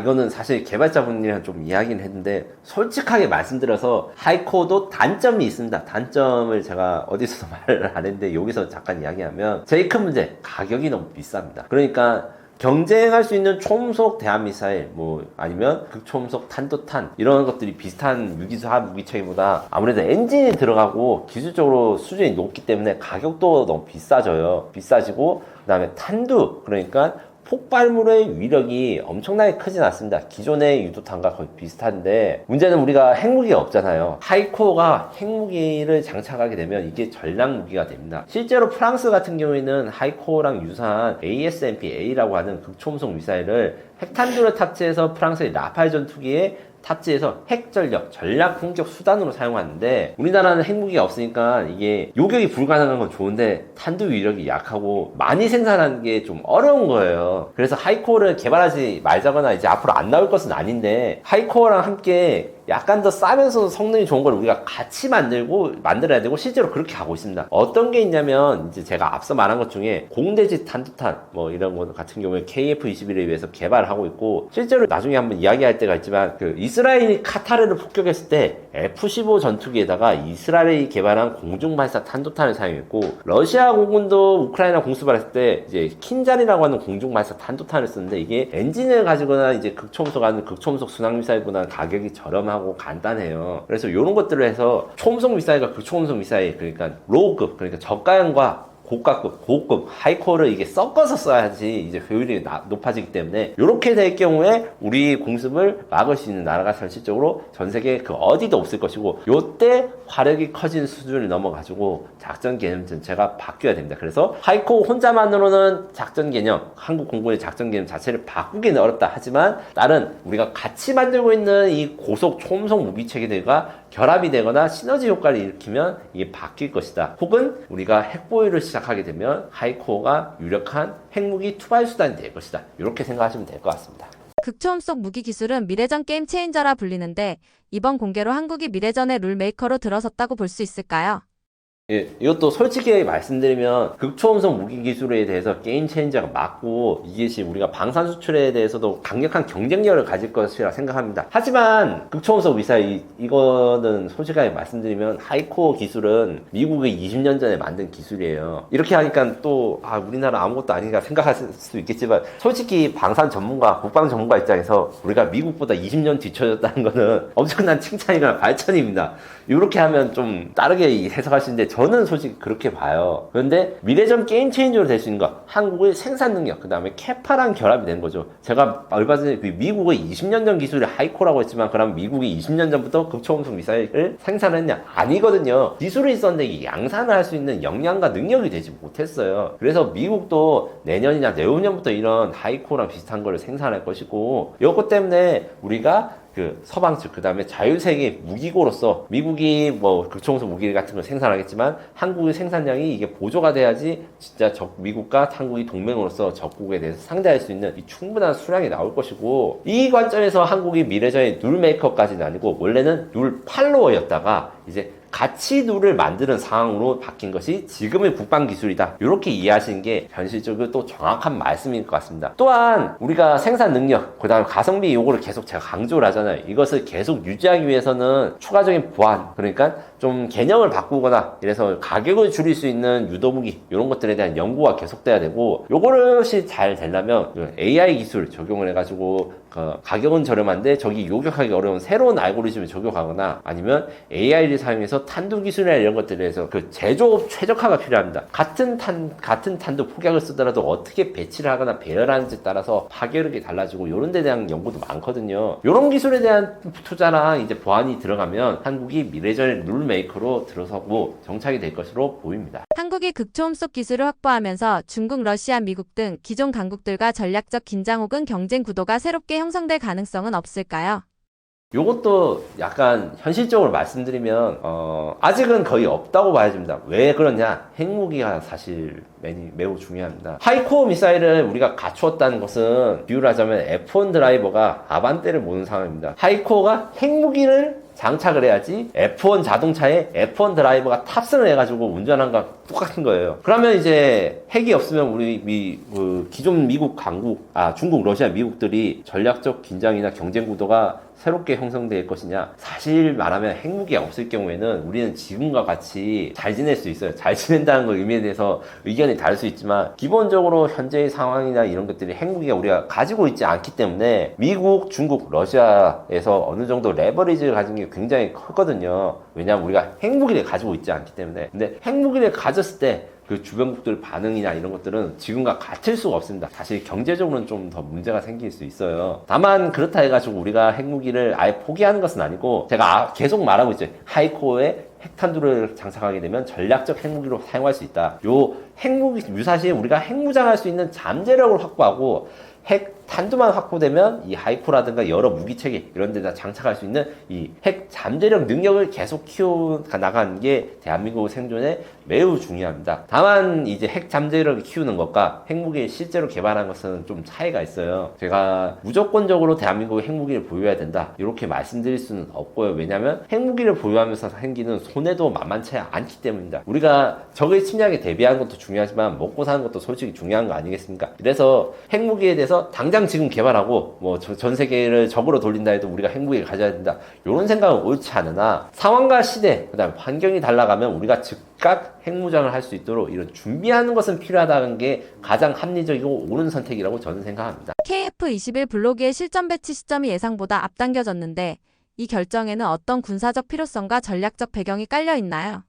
이거는 사실 개발자분이랑 좀 이야기는 했는데 솔직하게 말씀드려서 하이코어도 단점이 있습니다. 단점을 제가 어디서도 말을 안 했는데 여기서 잠깐 이야기하면 제일 큰 문제, 가격이 너무 비쌉니다. 그러니까 경쟁할 수 있는 초음속 대한미사일 아니면 극초음속 탄도탄 이런 것들이 비슷한 유기수합 무기체계보다 아무래도 엔진이 들어가고 기술적으로 수준이 높기 때문에 가격도 너무 비싸지고 그 다음에 탄두 그러니까 폭발물의 위력이 엄청나게 크진 않습니다. 기존의 유도탄과 거의 비슷한데 문제는 우리가 핵무기가 없잖아요. 하이코어가 핵무기를 장착하게 되면 이게 전략무기가 됩니다. 실제로 프랑스 같은 경우에는 하이코어랑 유사한 ASMP-A라고 하는 극초음속 미사일을 핵탄두를 탑재해서 프랑스의 라팔 전투기에 탑재해서 핵전력, 전략 공격 수단으로 사용하는데 우리나라는 핵무기가 없으니까 이게 요격이 불가능한 건 좋은데 탄두 위력이 약하고 많이 생산하는 게 좀 어려운 거예요. 그래서 하이코어를 개발하지 말자거나 이제 앞으로 안 나올 것은 아닌데 하이코어랑 함께 약간 더 싸면서 성능이 좋은 걸 우리가 같이 만들어야 되고 실제로 그렇게 가고 있습니다. 어떤 게 있냐면 이제 제가 앞서 말한 것 중에 공대지 탄두탄 이런 거 같은 경우에 KF-21에 위해서 개발을 하고 있고 실제로 나중에 한번 이야기할 때가 있지만 이스라엘이 카타르를 폭격했을 때 F-15 전투기에다가 이스라엘이 개발한 공중발사 탄도탄을 사용했고 러시아 공군도 우크라이나 공수발했을 때 이제 킨잔이라고 하는 공중발사 탄도탄을 쓰는데 이게 엔진을 가지거나 이제 극초음속 순항미사일보다는 가격이 저렴하고 간단해요. 그래서 이런 것들을 해서 초음속 미사일과 극초음속 미사일 그러니까 로우급 그러니까 저가형과 고급, 하이코어를 이게 섞어서 써야지 이제 효율이 높아지기 때문에 이렇게 될 경우에 우리 공습을 막을 수 있는 나라가 현실적으로 전 세계 어디도 없을 것이고 요때 화력이 커진 수준을 넘어가지고 작전 개념 전체가 바뀌어야 됩니다. 그래서 하이코어 혼자만으로는 작전 개념, 한국 공군의 작전 개념 자체를 바꾸기는 어렵다 하지만 다른 우리가 같이 만들고 있는 이 고속 초음속 무기 체계들과 결합이 되거나 시너지 효과를 일으키면 이게 바뀔 것이다. 혹은 우리가 핵보유를 시작하게 되면 하이코어가 유력한 핵무기 투발 수단이 될 것이다. 이렇게 생각하시면 될 것 같습니다. 극초음속 무기 기술은 미래전 게임 체인저라 불리는데 이번 공개로 한국이 미래전의 룰 메이커로 들어섰다고 볼 수 있을까요? 예, 이것도 솔직히 말씀드리면 극초음속 무기 기술에 대해서 게임 체인저가 맞고 이것이 우리가 방산 수출에 대해서도 강력한 경쟁력을 가질 것이라 생각합니다. 하지만 극초음속 미사일 이거는 솔직하게 말씀드리면 하이코어 기술은 미국이 20년 전에 만든 기술이에요. 이렇게 하니까 또 우리나라 아무것도 아닌가 생각하실 수 있겠지만 솔직히 방산 전문가, 국방 전문가 입장에서 우리가 미국보다 20년 뒤쳐졌다는 거는 엄청난 칭찬이거나 발전입니다. 이렇게 하면 좀 다르게 해석할 수 있는데 저는 솔직히 그렇게 봐요. 그런데 미래전 게임 체인저로 될 수 있는 거 한국의 생산 능력 그 다음에 캐파랑 결합이 된 거죠. 제가 얼마 전에 미국의 20년 전 기술이 하이코라고 했지만 그럼 미국이 20년 전부터 극초음속 미사일을 생산했냐? 아니거든요. 기술이 있었는데 이게 양산을 할 수 있는 역량과 능력이 되지 못했어요. 그래서 미국도 내년이나 내후년부터 이런 하이코랑 비슷한 거를 생산할 것이고 이것 때문에 우리가 서방 측, 그 다음에 자유세계 무기고로서 미국이 극초음속 무기 같은 걸 생산하겠지만 한국의 생산량이 이게 보조가 돼야지 진짜 미국과 한국이 동맹으로서 적국에 대해서 상대할 수 있는 이 충분한 수량이 나올 것이고 이 관점에서 한국이 미래전의 룰 메이커까지는 아니고 원래는 룰 팔로워였다가 이제 가치도를 만드는 상황으로 바뀐 것이 지금의 국방 기술이다. 이렇게 이해하시는 게 현실적으로 또 정확한 말씀일 것 같습니다. 또한 우리가 생산 능력, 그 다음에 가성비 요거를 계속 제가 강조를 하잖아요. 이것을 계속 유지하기 위해서는 추가적인 보안, 그러니까 좀 개념을 바꾸거나 이래서 가격을 줄일 수 있는 유도무기 이런 것들에 대한 연구가 계속돼야 되고, 요것이 잘 되려면 AI 기술 적용을 해가지고 가격은 저렴한데 저기 요격하기 어려운 새로운 알고리즘을 적용하거나, 아니면 AI를 사용해서 탄두 기술이나 이런 것들에 대해서 그 제조업 최적화가 필요합니다. 같은 탄도 폭약을 쓰더라도 어떻게 배치를 하거나 배열하는지에 따라서 파괴력이 달라지고 이런 데 대한 연구도 많거든요. 이런 기술에 대한 투자랑 이제 보완이 들어가면 한국이 미래전의 룰메이커로 들어서고 정착이 될 것으로 보입니다. 한국이 극초음속 기술을 확보하면서 중국, 러시아, 미국 등 기존 강국들과 전략적 긴장 혹은 경쟁 구도가 새롭게 형성될 가능성은 없을까요? 요것도 약간 현실적으로 말씀드리면 아직은 거의 없다고 봐야 됩니다. 왜 그러냐? 핵무기가 사실 매우 중요합니다. 하이코어 미사일을 우리가 갖추었다는 것은 비유를 하자면 F1 드라이버가 아반떼를 모는 상황입니다. 하이코어가 핵무기를 장착을 해야지 F1 자동차에 F1 드라이버가 탑승을 해가지고 운전한 거 똑같은 거예요. 그러면 이제 핵이 없으면 우리 기존 미국 강국, 중국, 러시아, 미국들이 전략적 긴장이나 경쟁 구도가 새롭게 형성될 것이냐? 사실 말하면 핵무기가 없을 경우에는 우리는 지금과 같이 잘 지낼 수 있어요. 잘 지낸다는 걸 의미에 대해서 의견이 다를 수 있지만, 기본적으로 현재의 상황이나 이런 것들이 핵무기가 우리가 가지고 있지 않기 때문에 미국, 중국, 러시아에서 어느 정도 레버리지를 가진 게 굉장히 크거든요. 왜냐하면 우리가 핵무기를 가지고 있지 않기 때문에. 근데 핵무기를 가졌을 때 그 주변국들 반응이나 이런 것들은 지금과 같을 수가 없습니다. 사실 경제적으로는 좀 더 문제가 생길 수 있어요. 다만 그렇다 해가지고 우리가 핵무기를 아예 포기하는 것은 아니고, 제가 계속 말하고 있죠. 하이코어에 핵탄두를 장착하게 되면 전략적 핵무기로 사용할 수 있다. 요 핵무기 유사시에 우리가 핵무장할 수 있는 잠재력을 확보하고, 핵 탄두만 확보되면 이 하이코라든가 여러 무기체계 이런 데다 장착할 수 있는 이 핵 잠재력 능력을 계속 키워나가는 게 대한민국 생존에 매우 중요합니다. 다만 이제 핵 잠재력을 키우는 것과 핵무기를 실제로 개발하는 것은 좀 차이가 있어요. 제가 무조건적으로 대한민국이 핵무기를 보유해야 된다 이렇게 말씀드릴 수는 없고요. 왜냐하면 핵무기를 보유하면서 생기는 손해도 만만치 않기 때문입니다. 우리가 적의 침략에 대비하는 것도 중요하지만 먹고 사는 것도 솔직히 중요한 거 아니겠습니까? 그래서 핵무기에 대해서 당장 지금 개발하고 뭐 전 세계를 적으로 돌린다 해도 우리가 핵무기를 가져야 된다 이런 생각은 옳지 않으나, 상황과 시대 그다음에 환경이 달라가면 우리가 즉각 핵무장을 할 수 있도록 이런 준비하는 것은 필요하다는 게 가장 합리적이고 옳은 선택이라고 저는 생각합니다. KF-21 블로기의 실전 배치 시점이 예상보다 앞당겨졌는데, 이 결정에는 어떤 군사적 필요성과 전략적 배경이 깔려 있나요?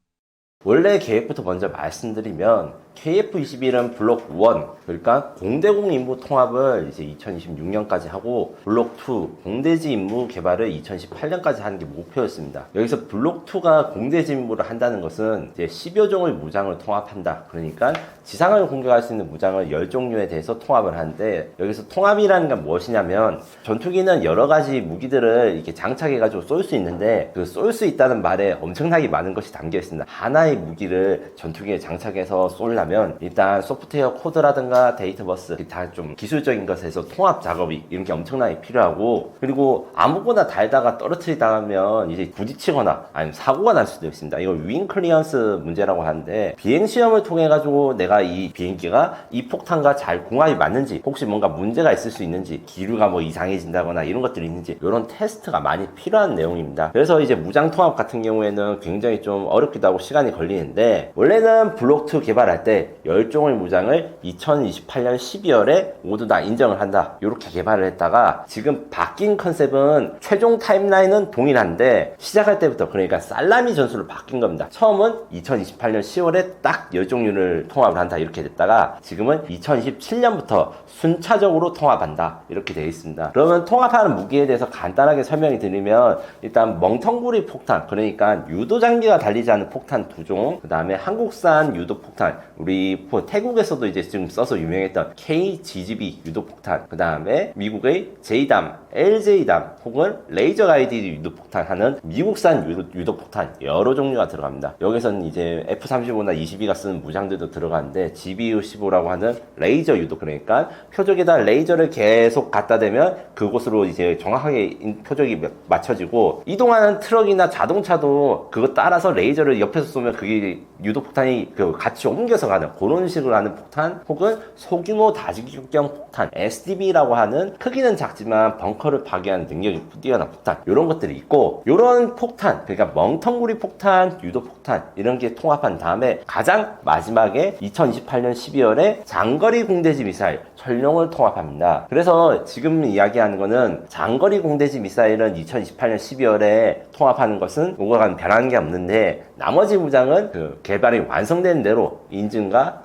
원래 계획부터 먼저 말씀드리면, KF-21은 블록 1, 그러니까 공대공 임무 통합을 이제 2026년까지 하고, 블록 2, 공대지 임무 개발을 2018년까지 하는 게 목표였습니다. 여기서 블록 2가 공대지 임무를 한다는 것은 이제 10여 종의 무장을 통합한다. 그러니까 지상을 공격할 수 있는 무장을 10종류에 대해서 통합을 하는데, 여기서 통합이라는 건 무엇이냐면, 전투기는 여러 가지 무기들을 이렇게 장착해가지고 쏠 수 있는데, 그 쏠 수 있다는 말에 엄청나게 많은 것이 담겨 있습니다. 하나의 무기를 전투기에 장착해서 쏠려면 일단 소프트웨어 코드라든가 데이터 버스, 다 좀 기술적인 것에서 통합 작업이 이런 게 엄청나게 필요하고, 그리고 아무거나 달다가 떨어뜨리다 하면 이제 부딪히거나 아니면 사고가 날 수도 있습니다. 이걸 윙 클리어런스 문제라고 하는데, 비행 시험을 통해 가지고 내가 이 비행기가 이 폭탄과 잘 궁합이 맞는지, 혹시 뭔가 문제가 있을 수 있는지, 기류가 뭐 이상해진다거나 이런 것들이 있는지, 이런 테스트가 많이 필요한 내용입니다. 그래서 이제 무장 통합 같은 경우에는 굉장히 좀 어렵기도 하고 시간이 걸리는데, 원래는 블록 2 개발할 때 10종의 무장을 2028년 12월에 모두 다 인정을 한다 이렇게 개발을 했다가, 지금 바뀐 컨셉은 최종 타임라인은 동일한데 시작할 때부터, 그러니까 살라미 전술로 바뀐 겁니다. 처음은 2028년 10월에 딱 10종류를 통합을 한다 이렇게 됐다가, 지금은 2027년부터 순차적으로 통합한다 이렇게 되어 있습니다. 그러면 통합하는 무기에 대해서 간단하게 설명이 드리면, 일단 멍텅구리 폭탄, 그러니까 유도 장비가 달리지 않는 폭탄 2종, 그 다음에 한국산 유도 폭탄, 우리 태국에서도 이제 지금 써서 유명했던 KGB 유도폭탄, 그 다음에 미국의 JDAM, LJDAM 혹은 레이저 가이드 유도폭탄 하는 미국산 유도폭탄 여러 종류가 들어갑니다. 여기서는 이제 F-35나 22가 쓰는 무장들도 들어가는데 GBU-15라고 하는 레이저 유도, 그러니까 표적에다 레이저를 계속 갖다 대면 그곳으로 이제 정확하게 표적이 맞춰지고, 이동하는 트럭이나 자동차도 그거 따라서 레이저를 옆에서 쏘면 그게 유도폭탄이 같이 옮겨서 가는 그런 식으로 하는 폭탄, 혹은 소규모 다지격경 폭탄 SDB라고 하는 크기는 작지만 벙커를 파괴하는 능력이 뛰어난 폭탄, 이런 것들이 있고, 이런 폭탄, 그러니까 멍텅구리 폭탄, 유도폭탄 이런 게 통합한 다음에 가장 마지막에 2028년 12월에 장거리 공대지 미사일 전용을 통합합니다. 그래서 지금 이야기하는 거는 장거리 공대지 미사일은 2028년 12월에 통합하는 것은 뭐가 변하는 게 없는데, 나머지 무장은 개발이 완성된 대로 인증과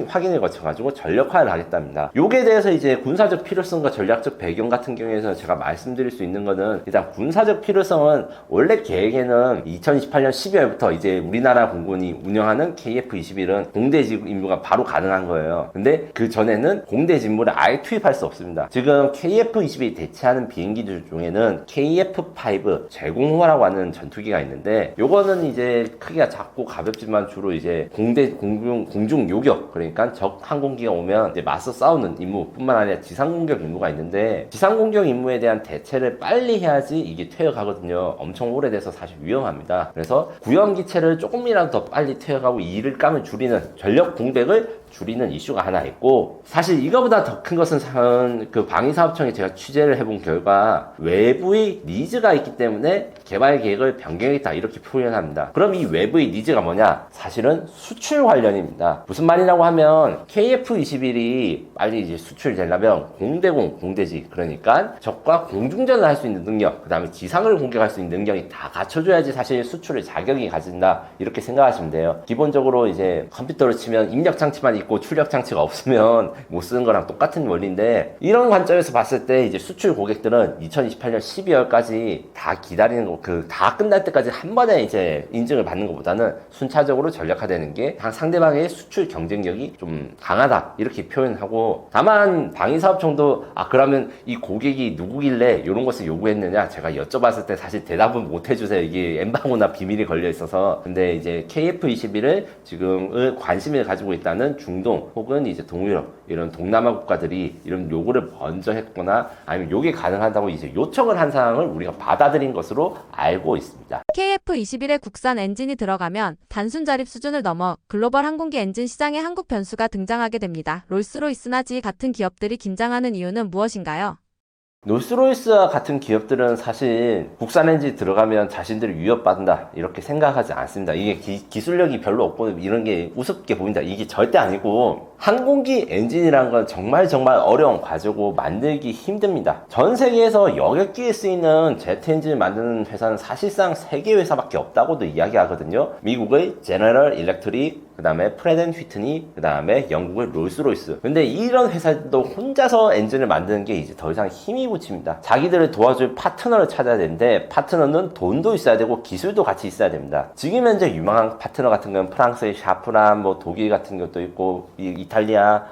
확인을 거쳐가지고 전력화를 하겠답니다. 요게 대해서 이제 군사적 필요성과 전략적 배경 같은 경우에서 제가 말씀드릴 수 있는 거는, 일단 군사적 필요성은 원래 계획에는 2028년 12월부터 이제 우리나라 공군이 운영하는 KF-21은 공대지 임무가 바로 가능한 거예요. 근데 그 전에는 공대지 임무를 아예 투입할 수 없습니다. 지금 KF-21이 대체하는 비행기들 중에는 KF-5 제공호라고 하는 전투기가 있는데, 요거는 이제 크기가 작고 가볍지만 주로 이제 공중 요격, 그러니까 적 항공기가 오면 이제 맞서 싸우는 임무뿐만 아니라 지상 공격 임무가 있는데, 지상 공격 임무에 대한 대체를 빨리 해야지 이게 퇴역하거든요. 엄청 오래돼서 사실 위험합니다. 그래서 구형기체를 조금이라도 더 빨리 퇴역하고 이를 까면 줄이는, 전력 공백을 줄이는 이슈가 하나 있고, 사실 이거보다 더 큰 것은 그 방위사업청에 제가 취재를 해본 결과 외부의 니즈가 있기 때문에 개발 계획을 변경했다 이렇게 표현합니다. 그럼 이 외부의 니즈가 뭐냐? 사실은 수출 관련입니다. 무슨 말이라고 하면 KF-21이 빨리 이제 수출되려면 공대지, 그러니까 적과 공중전을 할 수 있는 능력, 그 다음에 지상을 공격할 수 있는 능력이 다 갖춰줘야지 사실 수출의 자격이 가진다 이렇게 생각하시면 돼요. 기본적으로 이제 컴퓨터로 치면 입력 장치만 있고 출력 장치가 없으면 못 쓰는 거랑 똑같은 원리인데, 이런 관점에서 봤을 때 이제 수출 고객들은 2028년 12월까지 다 기다리는 거, 다 끝날 때까지 한 번에 이제 인증을 받는 것보다는 순차적으로 전략화되는 게 상대방의 수출 경쟁력이 좀 강하다 이렇게 표현하고, 다만 방위사업청도 그러면 이 고객이 누구길래 이런 것을 요구했느냐 제가 여쭤봤을 때 사실 대답은 못 해주세요. 이게 엠바고나 비밀이 걸려 있어서. 근데 이제 KF-21을 지금 관심을 가지고 있다는 중동 혹은 이제 동유럽 이런 동남아 국가들이 이런 요구를 먼저 했거나 아니면 요게 가능하다고 이제 요청을 한 사항을 우리가 받아들인 것으로 알고 있습니다. KF-21에 국산 엔진이 들어가면 단순 자립 수준을 넘어 글로벌 항공기 엔진 시장에 한국 변수가 등장하게 됩니다. 롤스로이스나 GE 같은 기업들이 긴장하는 이유는 무엇인가요? 롤스로이스와 같은 기업들은 사실 국산 엔진 들어가면 자신들이 위협받는다 이렇게 생각하지 않습니다. 이게 기술력이 별로 없고 이런 게 우습게 보인다, 이게 절대 아니고, 항공기 엔진이란 건 정말 어려운 과제고 만들기 힘듭니다. 전 세계에서 여객기에 쓰이는 제트 엔진을 만드는 회사는 사실상 3개 회사밖에 없다고도 이야기하거든요. 미국의 제너럴 일렉트릭, 그 다음에 프렛 앤 휘트니, 그 다음에 영국의 롤스로이스. 근데 이런 회사들도 혼자서 엔진을 만드는 게 이제 더 이상 힘이 붙입니다. 자기들을 도와줄 파트너를 찾아야 되는데, 파트너는 돈도 있어야 되고 기술도 같이 있어야 됩니다. 지금 현재 유망한 파트너 같은 건 프랑스의 샤프란, 독일 같은 것도 있고, 이탈리아,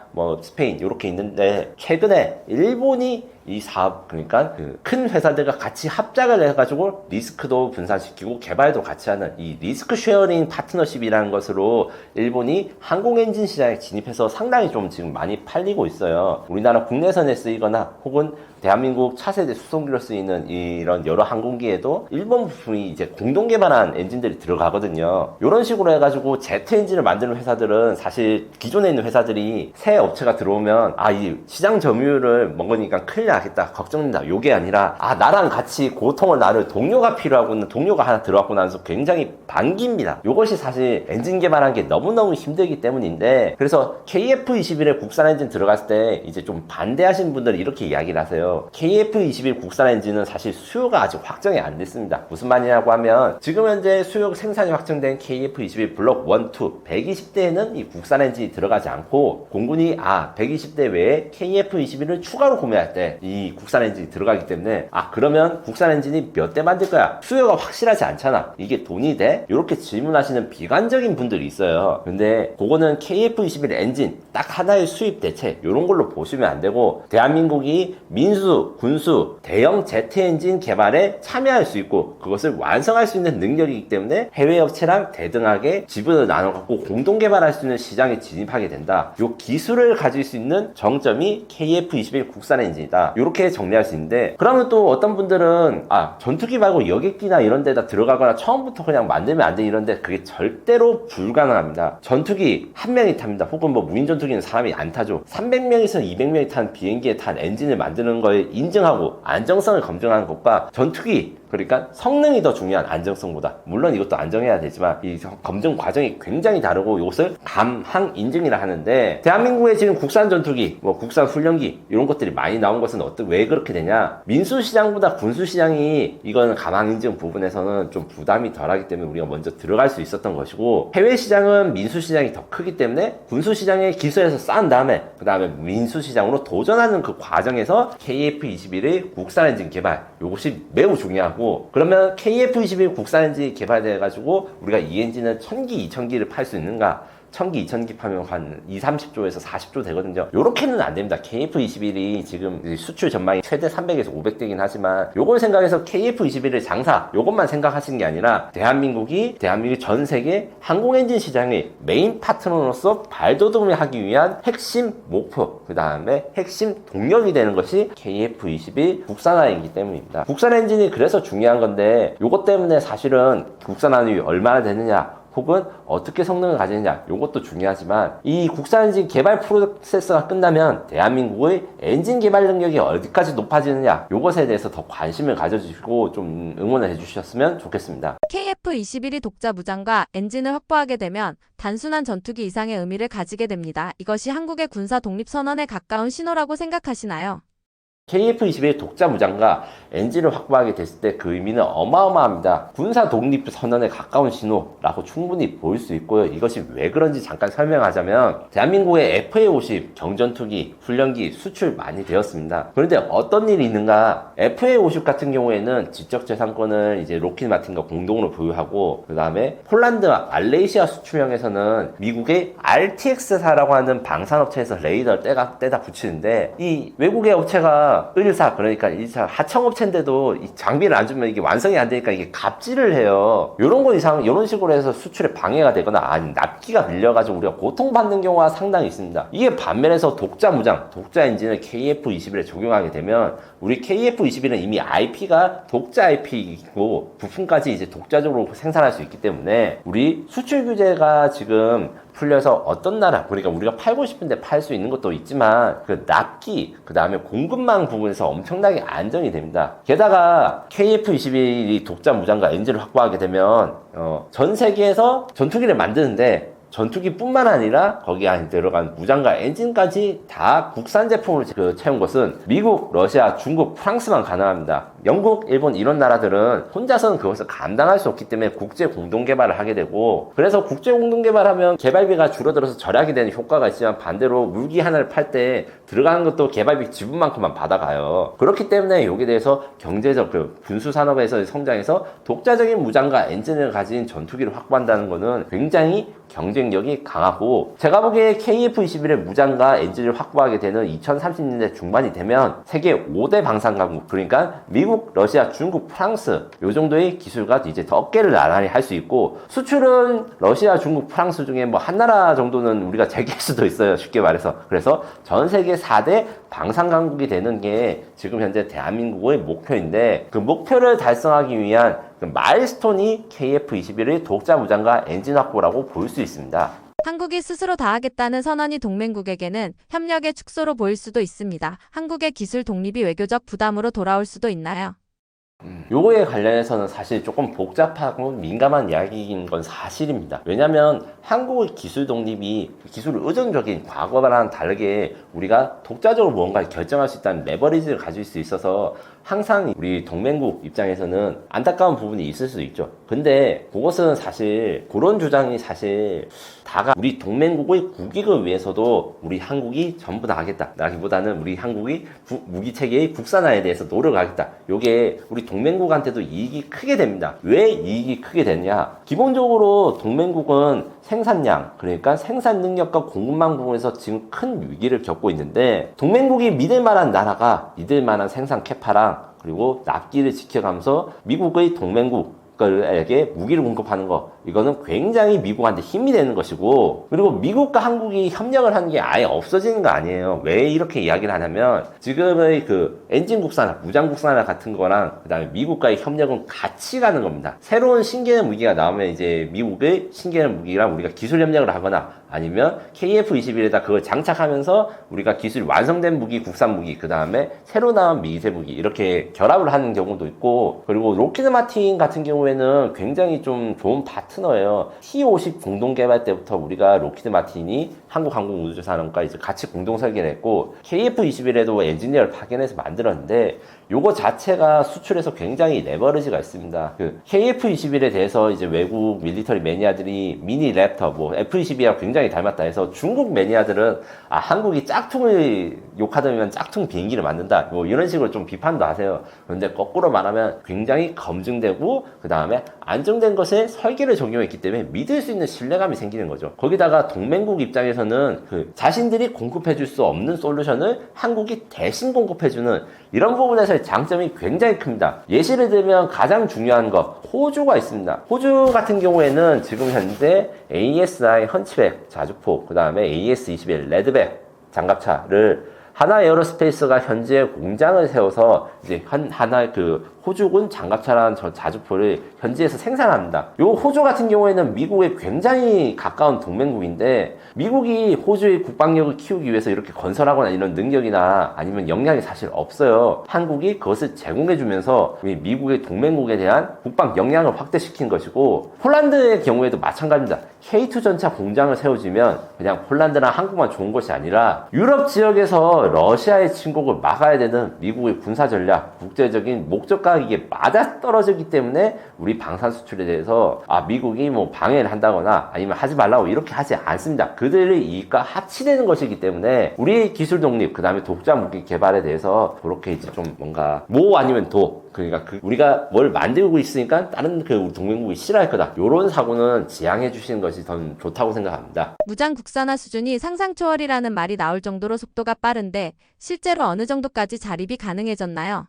스페인 이렇게 있는데, 최근에 일본이 이 사업, 그러니까 큰 회사들과 같이 합작을 해가지고 리스크도 분산시키고 개발도 같이 하는 이 리스크 쉐어링 파트너십이라는 것으로 일본이 항공 엔진 시장에 진입해서 상당히 좀 지금 많이 팔리고 있어요. 우리나라 국내선에 쓰이거나 혹은 대한민국 차세대 수송기로 쓰이는 이런 여러 항공기에도 일본 부품이 이제 공동 개발한 엔진들이 들어가거든요. 이런 식으로 해가지고 제트 엔진을 만드는 회사들은 사실 기존에 있는 회사들이 새 업체가 들어오면 이 시장 점유율을 먹으니까 큰일 나겠다, 걱정된다, 요게 아니라 나랑 같이 고통을 나눌 동료가 필요하구나, 동료가 하나 들어왔구나 하면서 굉장히 반깁니다. 이것이 사실 엔진 개발한 게 너무너무 힘들기 때문인데, 그래서 KF-21에 국산 엔진 들어갔을 때 이제 좀 반대하시는 분들이 이렇게 이야기를 하세요. KF-21 국산 엔진은 사실 수요가 아직 확정이 안 됐습니다. 무슨 말이냐고 하면, 지금 현재 수요 생산이 확정된 KF-21 블록 1, 2, 120대에는 이 국산 엔진이 들어가지 않고, 공군이 120대 외에 KF-21을 추가로 구매할 때 이 국산 엔진이 들어가기 때문에 그러면 국산 엔진이 몇 대 만들 거야? 수요가 확실하지 않잖아. 이게 돈이 돼? 이렇게 질문하시는 비관적인 분들이 있어요. 근데 그거는 KF21 엔진 딱 하나의 수입 대책 이런 걸로 보시면 안 되고, 대한민국이 민수, 군수, 대형 제트 엔진 개발에 참여할 수 있고 그것을 완성할 수 있는 능력이기 때문에 해외 업체랑 대등하게 지분을 나눠 갖고 공동 개발할 수 있는 시장에 진입하게 된다. 요 기술을 가질 수 있는 정점이 KF21 국산 엔진이다. 이렇게 정리할 수 있는데, 그러면 또 어떤 분들은 전투기 말고 여객기나 이런 데다 들어가거나 처음부터 그냥 만들면 안 돼 이런데, 그게 절대로 불가능합니다. 전투기 한 명이 탑니다. 혹은 뭐 무인 전투기는 사람이 안 타죠. 300명에서 200명이 탄 비행기에 탄 엔진을 만드는 거에 인증하고 안정성을 검증하는 것과 전투기, 그러니까 성능이 더 중요한 안정성보다, 물론 이것도 안정해야 되지만 이 검증 과정이 굉장히 다르고, 이것을 감항 인증이라 하는데, 대한민국에 지금 국산 전투기, 뭐 국산 훈련기 이런 것들이 많이 나온 것은 왜 그렇게 되냐? 민수 시장보다 군수 시장이 이거는 감항 인증 부분에서는 좀 부담이 덜하기 때문에 우리가 먼저 들어갈 수 있었던 것이고, 해외 시장은 민수 시장이 더 크기 때문에 군수 시장의 기술에서 쌓은 다음에 그 다음에 민수 시장으로 도전하는 그 과정에서 KF21의 국산 엔진 개발, 이것이 매우 중요하고, 그러면 KF21 국산 엔진이 개발돼 가지고 우리가 이 엔진은 1000기, 2000기를 팔 수 있는가? 1000기, 2000기 파면 한 2, 30조에서 40조 되거든요. 요렇게는 안 됩니다. KF21이 지금 수출 전망이 최대 300에서 500대긴 하지만, 요걸 생각해서 KF21의 장사, 요것만 생각하시는 게 아니라, 대한민국이 전 세계 항공 엔진 시장의 메인 파트너로서 발돋움을 하기 위한 핵심 목표, 그 다음에 핵심 동력이 되는 것이 KF21 국산화이기 때문입니다. 국산 엔진이 그래서 중요한 건데, 요것 때문에 사실은 국산화율이 얼마나 되느냐, 혹은 어떻게 성능을 가지느냐, 이것도 중요하지만, 이 국산 엔진 개발 프로세스가 끝나면 대한민국의 엔진 개발 능력이 어디까지 높아지느냐, 이것에 대해서 더 관심을 가져주시고 좀 응원을 해주셨으면 좋겠습니다. KF21이 독자 무장과 엔진을 확보하게 되면 단순한 전투기 이상의 의미를 가지게 됩니다. 이것이 한국의 군사 독립 선언에 가까운 신호라고 생각하시나요? KF21 독자 무장과 엔진을 확보하게 됐을 때 그 의미는 어마어마합니다. 군사 독립 선언에 가까운 신호라고 충분히 볼 수 있고요. 이것이 왜 그런지 잠깐 설명하자면, 대한민국의 FA50 경전투기, 훈련기 수출 많이 되었습니다. 그런데 어떤 일이 있는가? FA50 같은 경우에는 지적재산권을 이제 록히드 마틴과 공동으로 보유하고, 그 다음에 폴란드와 말레이시아 수출형에서는 미국의 RTX사라고 하는 방산업체에서 레이더를 떼다 붙이는데, 이 외국의 업체가 의사, 그러니까 1차 하청업체인데도 이 장비를 안 주면 이게 완성이 안 되니까 이게 갑질을 해요. 요런 거 이상, 요런 식으로 해서 수출에 방해가 되거나 납기가 밀려가지고 우리가 고통받는 경우가 상당히 있습니다. 이게 반면에서 독자 무장, 독자 엔진을 KF21에 적용하게 되면, 우리 KF21은 이미 IP가 독자 IP이고 부품까지 이제 독자적으로 생산할 수 있기 때문에, 우리 수출 규제가 지금 풀려서 어떤 나라, 그러니까 우리가 팔고 싶은데 팔 수 있는 것도 있지만, 그 납기, 그 다음에 공급망 부분에서 엄청나게 안정이 됩니다. 게다가 KF21이 독자 무장과 엔진을 확보하게 되면 전 세계에서 전투기를 만드는데, 전투기뿐만 아니라 거기 안에 들어간 무장과 엔진까지 다 국산 제품으로 채운 것은 미국, 러시아, 중국, 프랑스만 가능합니다. 영국, 일본 이런 나라들은 혼자서는 그것을 감당할 수 없기 때문에 국제 공동 개발을 하게 되고, 그래서 국제 공동 개발하면 개발비가 줄어들어서 절약이 되는 효과가 있지만, 반대로 무기 하나를 팔 때 들어가는 것도 개발비 지분만큼만 받아가요. 그렇기 때문에 여기에 대해서 경제적 군수 산업에서 성장해서 독자적인 무장과 엔진을 가진 전투기를 확보한다는 것은 굉장히 경쟁력이 강하고, 제가 보기에 KF21의 무장과 엔진을 확보하게 되는 2030년대 중반이 되면 세계 5대 방산 강국, 그러니까 미국, 러시아, 중국, 프랑스 요 정도의 기술가 이제 어깨를 나란히 할 수 있고, 수출은 러시아, 중국, 프랑스 중에 뭐 한 나라 정도는 우리가 제낄 수도 있어요, 쉽게 말해서. 그래서 전 세계 4대 방산 강국이 되는 게 지금 현재 대한민국의 목표인데, 그 목표를 달성하기 위한 그 마일스톤이 KF21의 독자 무장과 엔진 확보라고 볼 수 있습니다. 한국이 스스로 다 하겠다는 선언이 동맹국에게는 협력의 축소로 보일 수도 있습니다. 한국의 기술 독립이 외교적 부담으로 돌아올 수도 있나요? 요거에 관련해서는 사실 조금 복잡하고 민감한 이야기인 건 사실입니다. 왜냐면 한국의 기술 독립이 기술 의존적인 과거와는 다르게 우리가 독자적으로 무언가를 결정할 수 있다는 레버리지를 가질 수 있어서 항상 우리 동맹국 입장에서는 안타까운 부분이 있을 수 있죠. 근데 그것은 사실 그런 주장이 사실 다가 우리 동맹국의 국익을 위해서도 우리 한국이 전부 다 하겠다 라기보다는 우리 한국이 무기체계의 국산화에 대해서 노력하겠다. 요게 우리 동맹국한테도 이익이 크게 됩니다. 왜 이익이 크게 되냐? 기본적으로 동맹국은 생산량, 그러니까 생산 능력과 공급망 부분에서 지금 큰 위기를 겪고 있는데 동맹국이 믿을 만한 나라가 믿을 만한 생산 캐파랑 그리고 납기를 지켜가면서 미국의 동맹국에게 무기를 공급하는 거, 이거는 굉장히 미국한테 힘이 되는 것이고, 그리고 미국과 한국이 협력을 하는 게 아예 없어지는 거 아니에요. 왜 이렇게 이야기를 하냐면 지금의 그 엔진 국산화, 무장 국산화 같은 거랑 그 다음에 미국과의 협력은 같이 가는 겁니다. 새로운 신개념 무기가 나오면 이제 미국의 신개념 무기랑 우리가 기술 협력을 하거나 아니면 KF-21에다 그걸 장착하면서 우리가 기술이 완성된 무기, 국산 무기, 그 다음에 새로 나온 미세 무기 이렇게 결합을 하는 경우도 있고, 그리고 로키드 마틴 같은 경우에는 굉장히 좀 좋은 파트너예요. T-50 공동 개발 때부터 우리가 로키드 마틴이 한국항공우주산업과 이제 같이 공동 설계를 했고, KF-21에도 엔지니어를 파견해서 만들었는데 요거 자체가 수출에서 굉장히 레버리지가 있습니다. 그 KF-21에 대해서 이제 외국 밀리터리 매니아들이 미니 랩터, 뭐 F-22랑 굉장히 닮았다 해서 중국 매니아들은 한국이 짝퉁을 욕하다면 짝퉁 비행기를 만든다, 뭐 이런 식으로 좀 비판도 하세요. 그런데 거꾸로 말하면 굉장히 검증되고 그 다음에 안정된 것에 설계를 적용했기 때문에 믿을 수 있는 신뢰감이 생기는 거죠. 거기다가 동맹국 입장에서는 그 자신들이 공급해줄 수 없는 솔루션을 한국이 대신 공급해주는 이런 부분에서의 장점이 굉장히 큽니다. 예시를 들면 가장 중요한 거, 호주가 있습니다. 호주 같은 경우에는 지금 현재 ASI 헌치백 자주포, 그 다음에 AS-21 레드백 장갑차를 하나 에어로스페이스가 현재 공장을 세워서 이제 하나 그 호주군 장갑차라는 저 자주포를 현지에서 생산합니다. 요 호주 같은 경우에는 미국에 굉장히 가까운 동맹국인데 미국이 호주의 국방력을 키우기 위해서 이렇게 건설하거나 이런 능력이나 아니면 역량이 사실 없어요. 한국이 그것을 제공해주면서 미국의 동맹국에 대한 국방 역량을 확대시킨 것이고, 폴란드의 경우에도 마찬가지입니다. K2 전차 공장을 세워주면 그냥 폴란드나 한국만 좋은 것이 아니라 유럽 지역에서 러시아의 침공을 막아야 되는 미국의 군사 전략, 국제적인 목적과 이게 맞아떨어지기 때문에 우리 방산 수출에 대해서 미국이 뭐 방해를 한다거나 아니면 하지 말라고 이렇게 하지 않습니다. 그들의 이익과 합치되는 것이기 때문에 우리 기술 독립, 그 다음에 독자 무기 개발에 대해서 그렇게 이제 좀 뭔가 모 아니면 도, 그러니까 우리가 뭘 만들고 있으니까 다른 그 우리 동맹국이 싫어할 거다, 이런 사고는 지양해 주시는 것이 더 좋다고 생각합니다. 무장 국산화 수준이 상상 초월이라는 말이 나올 정도로 속도가 빠른데 실제로 어느 정도까지 자립이 가능해졌나요?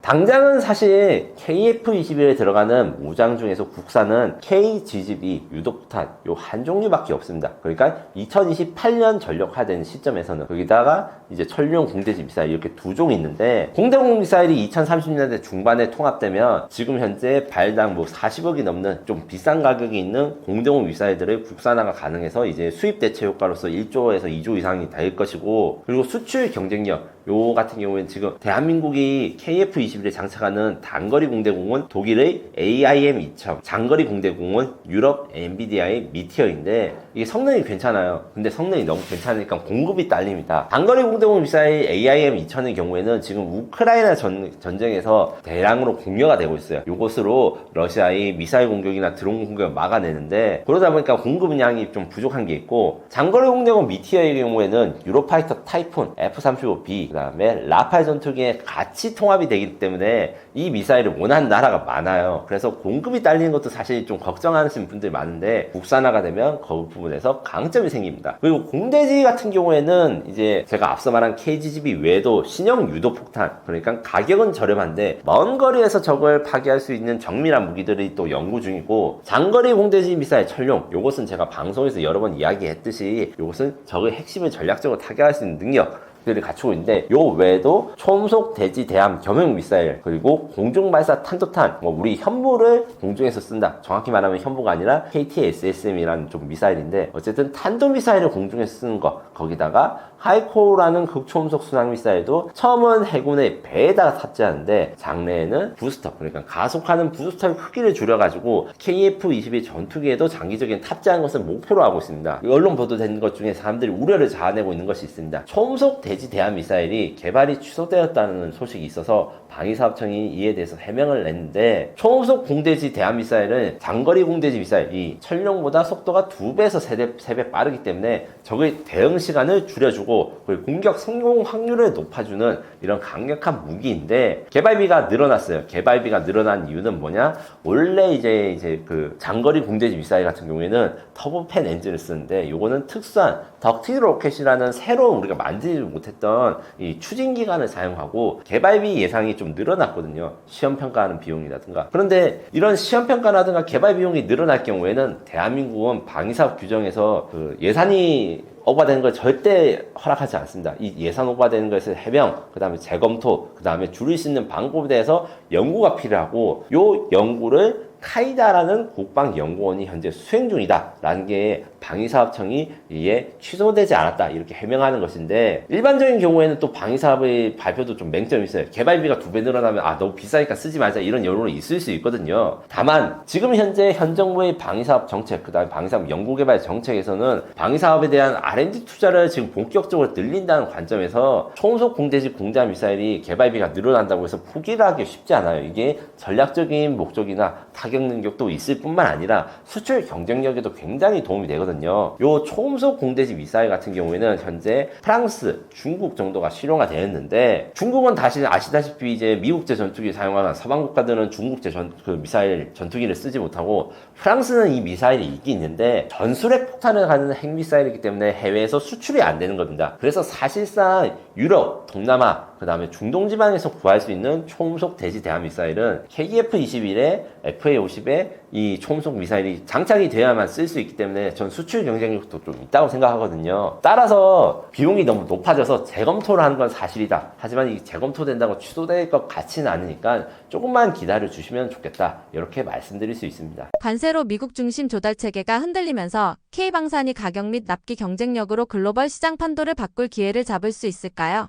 당장은 사실 KF-21에 들어가는 무장 중에서 국산은 KGB, 유도폭탄 요 한 종류밖에 없습니다. 그러니까 2028년 전력화되는 시점에서는 거기다가 이제 천룡 공대지 미사일 이렇게 두 종이 있는데, 공대공 미사일이 2030년대 중반에 통합되면 지금 현재 발당 뭐 40억이 넘는 좀 비싼 가격이 있는 공대공 미사일들의 국산화가 가능해서 이제 수입 대체 효과로서 1조에서 2조 이상이 될 것이고, 그리고 수출 경쟁력 요 같은 경우에는 지금 대한민국이 KF-21에 장착하는 단거리 공대공은 독일의 AIM-2000, 장거리 공대공은 유럽 엔비디아의 미티어인데 이게 성능이 괜찮아요. 근데 성능이 너무 괜찮으니까 공급이 딸립니다. 단거리 공대공 미사일 AIM-2000의 경우에는 지금 우크라이나 전쟁에서 대량으로 공여가 되고 있어요. 이것으로 러시아의 미사일 공격이나 드론 공격을 막아내는데, 그러다 보니까 공급량이 좀 부족한 게 있고, 장거리 공대공 미티어의 경우에는 유로파이터 타이푼, F-35B, 그 다음에 라팔 전투기에 같이 통합이 되기 때문에 이 미사일을 원하는 나라가 많아요. 그래서 공급이 딸리는 것도 사실 좀 걱정하시는 분들이 많은데, 국산화가 되면 그 부분에서 강점이 생깁니다. 그리고 공대지 같은 경우에는 이제 제가 앞서 말한 KGB 외에도 신형 유도폭탄, 그러니까 가격은 저렴한데 먼 거리에서 적을 파괴할 수 있는 정밀한 무기들이 또 연구 중이고, 장거리 공대지 미사일 천룡, 요것은 제가 방송에서 여러 번 이야기했듯이 요것은 적의 핵심을 전략적으로 타격할 수 있는 능력, 국들을 갖추고 있는데 요 외에도 초음속 대지 대함 겸용 미사일 그리고 공중 발사 탄도탄 우리 현무를 공중에서 쓴다. 정확히 말하면 현무가 아니라 KT-SSM이라는 좀 미사일인데 어쨌든 탄도 미사일을 공중에서 쓰는 거 거기다가 하이코라는 극초음속 순항 미사일도 처음은 해군의 배에다가 탑재하는데 장래에는 부스터 그러니까 가속하는 부스터의 크기를 줄여가지고 KF-22 전투기에도 장기적인 탑재하는 것을 목표로 하고 있습니다. 언론 보도된 것 중에 사람들이 우려를 자아내고 있는 것이 있습니다. 초음속 대지 대함 미사일이 개발이 취소되었다는 소식이 있어서 방위사업청이 이에 대해서 해명을 냈는데 초음속 공대지 대함 미사일은 장거리 공대지 미사일이 천룡보다 속도가 2배에서 3배 빠르기 때문에 적의 대응 시간을 줄여주고 그리고 공격 성공 확률을 높아주는 이런 강력한 무기인데 개발비가 늘어났어요. 개발비가 늘어난 이유는 뭐냐? 원래 이제 그 장거리 공대지 미사일 같은 경우에는 터보팬 엔진을 쓰는데 요거는 특수한 덕틸 로켓이라는 새로운 우리가 만들지 못했던 이 추진 기관을 사용하고 개발비 예상이 좀 늘어났거든요. 시험 평가하는 비용이라든가. 그런데 이런 시험 평가라든가 개발 비용이 늘어날 경우에는 대한민국은 방위사업 규정에서 그 예산이 오버되는 걸 절대 허락하지 않습니다. 이 예산 오버되는 것을 해명, 그 다음에 재검토, 그 다음에 줄일 수 있는 방법에 대해서 연구가 필요하고 요 연구를 카이다라는 국방연구원이 현재 수행 중이다 라는 게 방위사업청이 이에 취소되지 않았다 이렇게 해명하는 것인데 일반적인 경우에는 또 방위사업의 발표도 좀 맹점이 있어요. 개발비가 2배 늘어나면 너무 비싸니까 쓰지 말자 이런 여론이 있을 수 있거든요. 다만 지금 현재 현 정부의 방위사업 정책 그 다음에 방위사업 연구개발 정책에서는 방위사업에 대한 R&D 투자를 지금 본격적으로 늘린다는 관점에서 초음속 공대지 공대함 미사일이 개발비가 늘어난다고 해서 포기를 하기 쉽지 않아요. 이게 전략적인 목적이나 타격 능력도 있을 뿐만 아니라 수출 경쟁력에도 굉장히 도움이 되거든요. 요 초음속 공대지 미사일 같은 경우에는 현재 프랑스, 중국 정도가 실용화 되었는데 중국은 다시 아시다시피 이제 미국제 전투기 사용하는 서방 국가들은 중국제 미사일 전투기를 쓰지 못하고 프랑스는 이 미사일이 있긴 있는데 전술핵 폭탄을 가는 핵미사일이기 때문에 해외에서 수출이 안 되는 겁니다. 그래서 사실상 유럽, 동남아, 그 다음에 중동 지방에서 구할 수 있는 초음속 대지 대함 미사일은 KF-21에 FA-50에 이 초음속 미사일이 장착이 되어야만 쓸 수 있기 때문에 전 수출 경쟁력도 좀 있다고 생각하거든요. 따라서 비용이 너무 높아져서 재검토를 하는 건 사실이다. 하지만 이 재검토된다고 취소될 것 같지는 않으니까 조금만 기다려 주시면 좋겠다. 이렇게 말씀드릴 수 있습니다. 관세로 미국 중심 조달 체계가 흔들리면서 K방산이 가격 및 납기 경쟁력으로 글로벌 시장 판도를 바꿀 기회를 잡을 수 있을까요?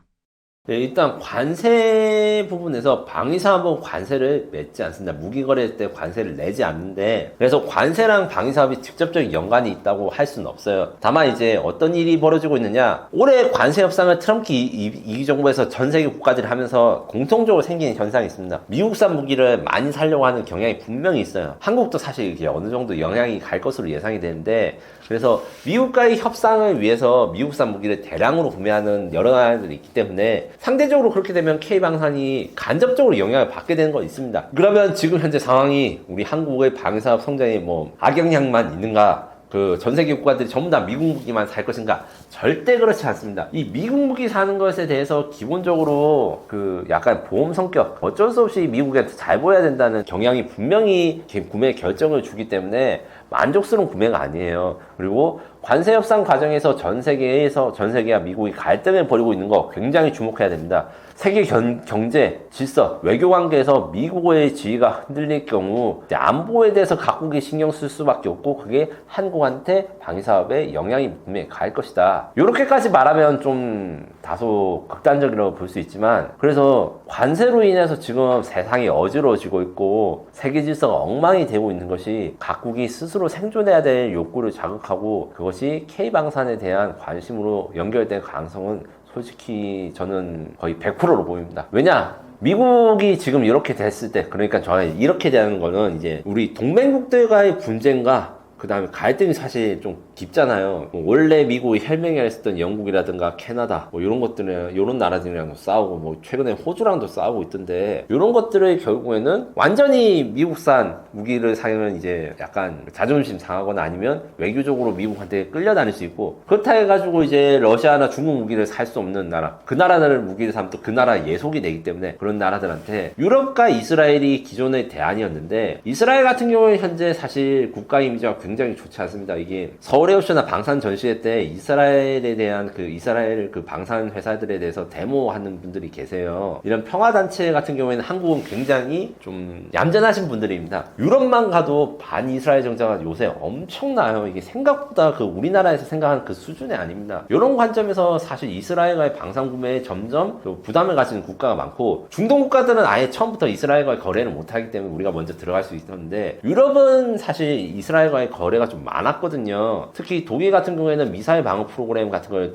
네, 일단 관세 부분에서 방위사업은 관세를 맺지 않습니다. 무기거래 때 관세를 내지 않는데 그래서 관세랑 방위사업이 직접적인 연관이 있다고 할 수는 없어요. 다만 이제 어떤 일이 벌어지고 있느냐 올해 관세 협상을 트럼프 이기 정부에서 전 세계 국가들이 하면서 공통적으로 생기는 현상이 있습니다. 미국산 무기를 많이 사려고 하는 경향이 분명히 있어요. 한국도 사실 이게 어느 정도 영향이 갈 것으로 예상이 되는데 그래서 미국과의 협상을 위해서 미국산 무기를 대량으로 구매하는 여러 나라들이 있기 때문에 상대적으로 그렇게 되면 K방산이 간접적으로 영향을 받게 되는 건 있습니다. 그러면 지금 현재 상황이 우리 한국의 방위사업 성장에 악영향만 있는가? 그 전 세계 국가들이 전부 다 미국 무기만 살 것인가? 절대 그렇지 않습니다. 이 미국 무기 사는 것에 대해서 기본적으로 그 약간 보험 성격, 어쩔 수 없이 미국에 잘 보여야 된다는 경향이 분명히 구매 결정을 주기 때문에 만족스러운 구매가 아니에요. 그리고 관세 협상 과정에서 전 세계와 미국이 갈등을 벌이고 있는 거 굉장히 주목해야 됩니다. 세계 경제, 질서, 외교 관계에서 미국의 지위가 흔들릴 경우 안보에 대해서 각국이 신경 쓸 수밖에 없고 그게 한국한테 방위사업에 영향이 분명히 갈 것이다. 이렇게까지 말하면 좀 다소 극단적이라고 볼 수 있지만 그래서 관세로 인해서 지금 세상이 어지러워지고 있고 세계 질서가 엉망이 되고 있는 것이 각국이 스스로 생존해야 될 욕구를 자극하고 그것이 K방산에 대한 관심으로 연결될 가능성은 솔직히 저는 거의 100%로 보입니다. 왜냐? 미국이 지금 이렇게 됐을 때 그러니까 저는 이렇게 되는 거는 이제 우리 동맹국들과의 분쟁과 그 다음에 갈등이 사실 좀 깊잖아요. 원래 미국이 혈맹이 했었던 영국이라든가 캐나다 이런 것들은 이런 나라들이랑도 싸우고 최근에 호주랑도 싸우고 있던데 이런 것들을 결국에는 완전히 미국산 무기를 사용하면 이제 약간 자존심 상하거나 아니면 외교적으로 미국한테 끌려다닐 수 있고 그렇다 해가지고 이제 러시아나 중국 무기를 살 수 없는 나라 그 나라를 무기를 사면 또 그 나라 예속이 되기 때문에 그런 나라들한테 유럽과 이스라엘이 기존의 대안이었는데 이스라엘 같은 경우에 현재 사실 국가 이미지가 굉장히 좋지 않습니다. 이게 서울 에어쇼나 방산 전시회 때 이스라엘에 대한 이스라엘 방산 회사들에 대해서 데모하는 분들이 계세요. 이런 평화단체 같은 경우에는 한국은 굉장히 좀 얌전하신 분들입니다. 유럽만 가도 반이스라엘 정자가 요새 엄청나요. 이게 생각보다 우리나라에서 생각하는 그 수준이 아닙니다. 이런 관점에서 사실 이스라엘과의 방산 구매에 점점 부담을 가지는 국가가 많고, 중동 국가들은 아예 처음부터 이스라엘과의 거래를 못하기 때문에 우리가 먼저 들어갈 수 있었는데, 유럽은 사실 이스라엘과의 거래가 좀 많았거든요. 특히 독일 같은 경우에는 미사일 방어 프로그램 같은 걸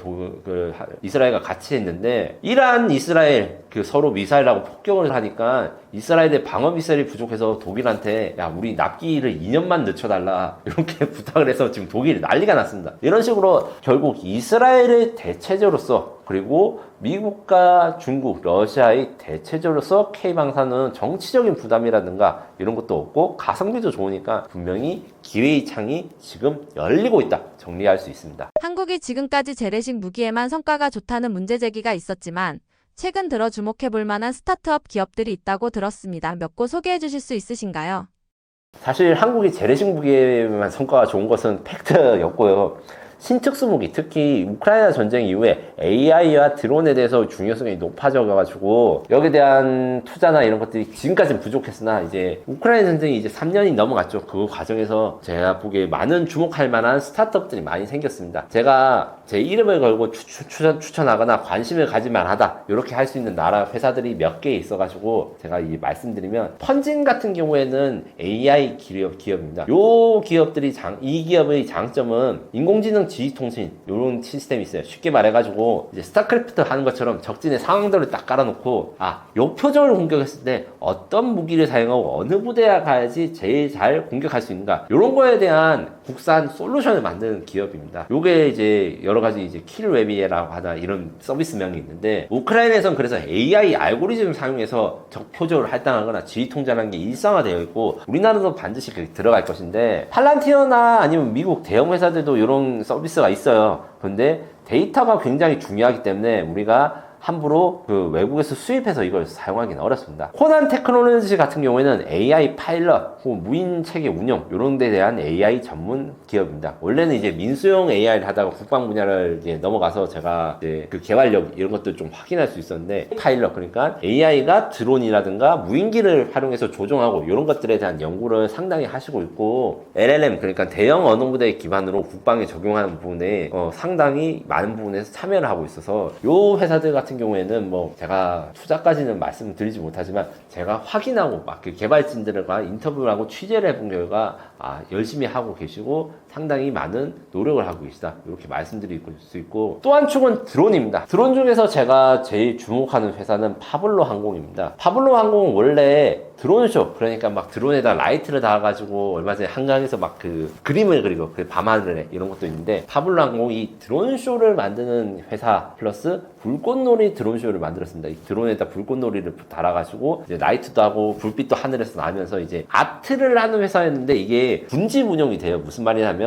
이스라엘과 같이 했는데, 이란, 이스라엘 서로 미사일하고 폭격을 하니까 이스라엘의 방어 미사일이 부족해서 독일한테 야, 우리 납기를 2년만 늦춰달라 이렇게 부탁을 해서 지금 독일이 난리가 났습니다. 이런 식으로 결국 이스라엘의 대체제로서, 그리고 미국과 중국, 러시아의 대체제로서 K방산은 정치적인 부담이라든가 이런 것도 없고 가성비도 좋으니까 분명히 기회의 창이 지금 열리고 있다, 정리할 수 있습니다. 한국이 지금까지 재래식 무기에만 성과가 좋다는 문제 제기가 있었지만 최근 들어 주목해볼 만한 스타트업 기업들이 있다고 들었습니다. 몇 곳 소개해 주실 수 있으신가요? 사실 한국이 재래식 무기에만 성과가 좋은 것은 팩트였고요. 신특수 무기, 특히 우크라이나 전쟁 이후에 AI와 드론에 대해서 중요성이 높아져가지고 여기에 대한 투자나 이런 것들이 지금까지는 부족했으나, 이제 우크라이나 전쟁이 이제 3년이 넘어갔죠. 그 과정에서 제가 보기에 많은 주목할 만한 스타트업들이 많이 생겼습니다. 제가 제 이름을 걸고 추천하거나 관심을 가질 만하다, 이렇게 할 수 있는 나라 회사들이 몇 개 있어가지고 제가 말씀드리면, 펀진 같은 경우에는 AI 기업입니다. 이 기업의 장점은 인공지능 지휘통신 이런 시스템이 있어요. 쉽게 말해가지고 이제 스타크래프트 하는 것처럼 적진의 상황들을 딱 깔아놓고, 요 표적을 공격했을 때 어떤 무기를 사용하고 어느 부대에 가야지 제일 잘 공격할 수 있는가, 이런 거에 대한 국산 솔루션을 만드는 기업입니다. 요게 이제 여러 가지 이제 킬웹이라고 하나 이런 서비스명이 있는데, 우크라이나에선 그래서 AI 알고리즘 사용해서 적 표적을 할당하거나 지휘 통제하는 게 일상화되어 있고, 우리나라도 반드시 들어갈 것인데, 팔란티어나 아니면 미국 대형 회사들도 이런 서비스가 있어요. 그런데 데이터가 굉장히 중요하기 때문에 우리가 함부로 외국에서 수입해서 이걸 사용하기는 어렵습니다. 코난 테크놀로지 같은 경우에는 AI 파일럿 혹은 무인 체계 운영, 이런 데 대한 AI 전문 기업입니다. 원래는 이제 민수용 AI를 하다가 국방 분야를 이제 넘어가서 제가 이제 개발력 이런 것들 좀 확인할 수 있었는데, 파일럿, 그러니까 AI가 드론이라든가 무인기를 활용해서 조종하고 이런 것들에 대한 연구를 상당히 하시고 있고, LLM, 그러니까 대형 언어모델 기반으로 국방에 적용하는 부분에 상당히 많은 부분에서 참여를 하고 있어서, 요 회사들 같은 경우에는 제가 투자까지는 말씀드리지 못하지만 제가 확인하고 개발진들과 인터뷰를 하고 취재를 해본 결과 열심히 하고 계시고 상당히 많은 노력을 하고 계시다, 이렇게 말씀드릴 수 있고, 또 한 축은 드론입니다. 드론 중에서 제가 제일 주목하는 회사는 파블로 항공입니다. 파블로 항공은 원래 드론쇼, 그러니까 드론에다 라이트를 달아가지고 얼마 전에 한강에서 그림을 그리고 밤하늘에 이런 것도 있는데, 파블로 항공이 드론쇼를 만드는 회사 플러스 불꽃놀이 드론쇼를 만들었습니다. 이 드론에다 불꽃놀이를 달아가지고 이제 라이트도 하고 불빛도 하늘에서 나면서 이제 아트를 하는 회사였는데, 이게 군집 운영이 돼요. 무슨 말이냐면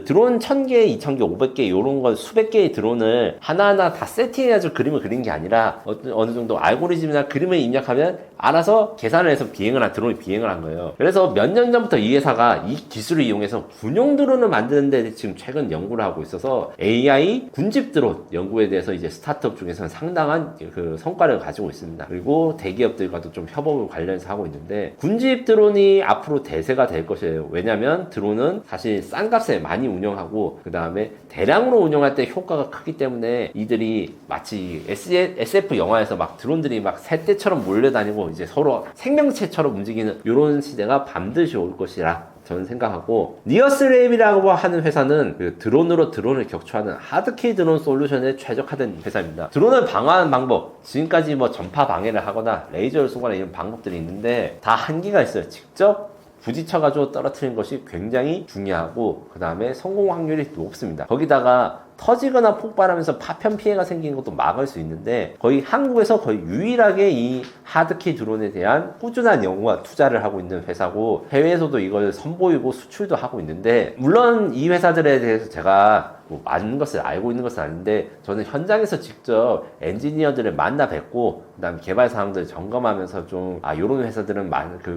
드론 1000개, 2000개, 500개 이런 거 수백 개의 드론을 하나하나 다 세팅해가지고 그림을 그린 게 아니라 어느 정도 알고리즘이나 그림을 입력하면 알아서 계산을 해서 드론이 비행을 한 거예요. 그래서 몇 년 전부터 이 회사가 이 기술을 이용해서 군용 드론을 만드는데 지금 최근 연구를 하고 있어서, AI 군집 드론 연구에 대해서 이제 스타트업 중에서는 상당한 성과를 가지고 있습니다. 그리고 대기업들과도 좀 협업을 관련해서 하고 있는데, 군집 드론이 앞으로 대세가 될 것이에요. 왜냐면 드론은 사실 싼 값에 많이 운영하고 그 다음에 대량으로 운영할 때 효과가 크기 때문에, 이들이 마치 SF 영화에서 드론들이 새떼처럼 몰려다니고 이제 서로 생명체처럼 움직이는 이런 시대가 반드시 올 것이라 저는 생각하고, 니어스랩이라고 하는 회사는 드론으로 드론을 격추하는 하드키 드론 솔루션에 최적화된 회사입니다. 드론을 방어하는 방법, 지금까지 전파 방해를 하거나 레이저를 쏘거나 이런 방법들이 있는데 다 한계가 있어요. 직접 부딪혀가지고 떨어뜨리는 것이 굉장히 중요하고, 그 다음에 성공 확률이 높습니다. 거기다가 터지거나 폭발하면서 파편 피해가 생기는 것도 막을 수 있는데, 한국에서 거의 유일하게 이 하드키 드론에 대한 꾸준한 연구와 투자를 하고 있는 회사고, 해외에서도 이걸 선보이고 수출도 하고 있는데, 물론 이 회사들에 대해서 제가 뭐 많은 것을 알고 있는 것은 아닌데 저는 현장에서 직접 엔지니어들을 만나 뵙고 그다음에 개발 사항들을 점검하면서 좀 이런 회사들은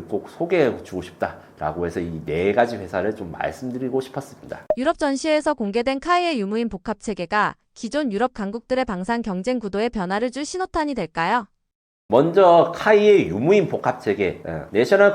꼭 소개해 주고 싶다라고 해서 이 네 가지 회사를 좀 말씀드리고 싶었습니다. 유럽 전시회에서 공개된 카이의 유무인 복합 체계가 기존 유럽 강국들의 방산 경쟁 구도에 변화를 줄 신호탄이 될까요? 먼저 카이의 유무인 복합 체계 내셔널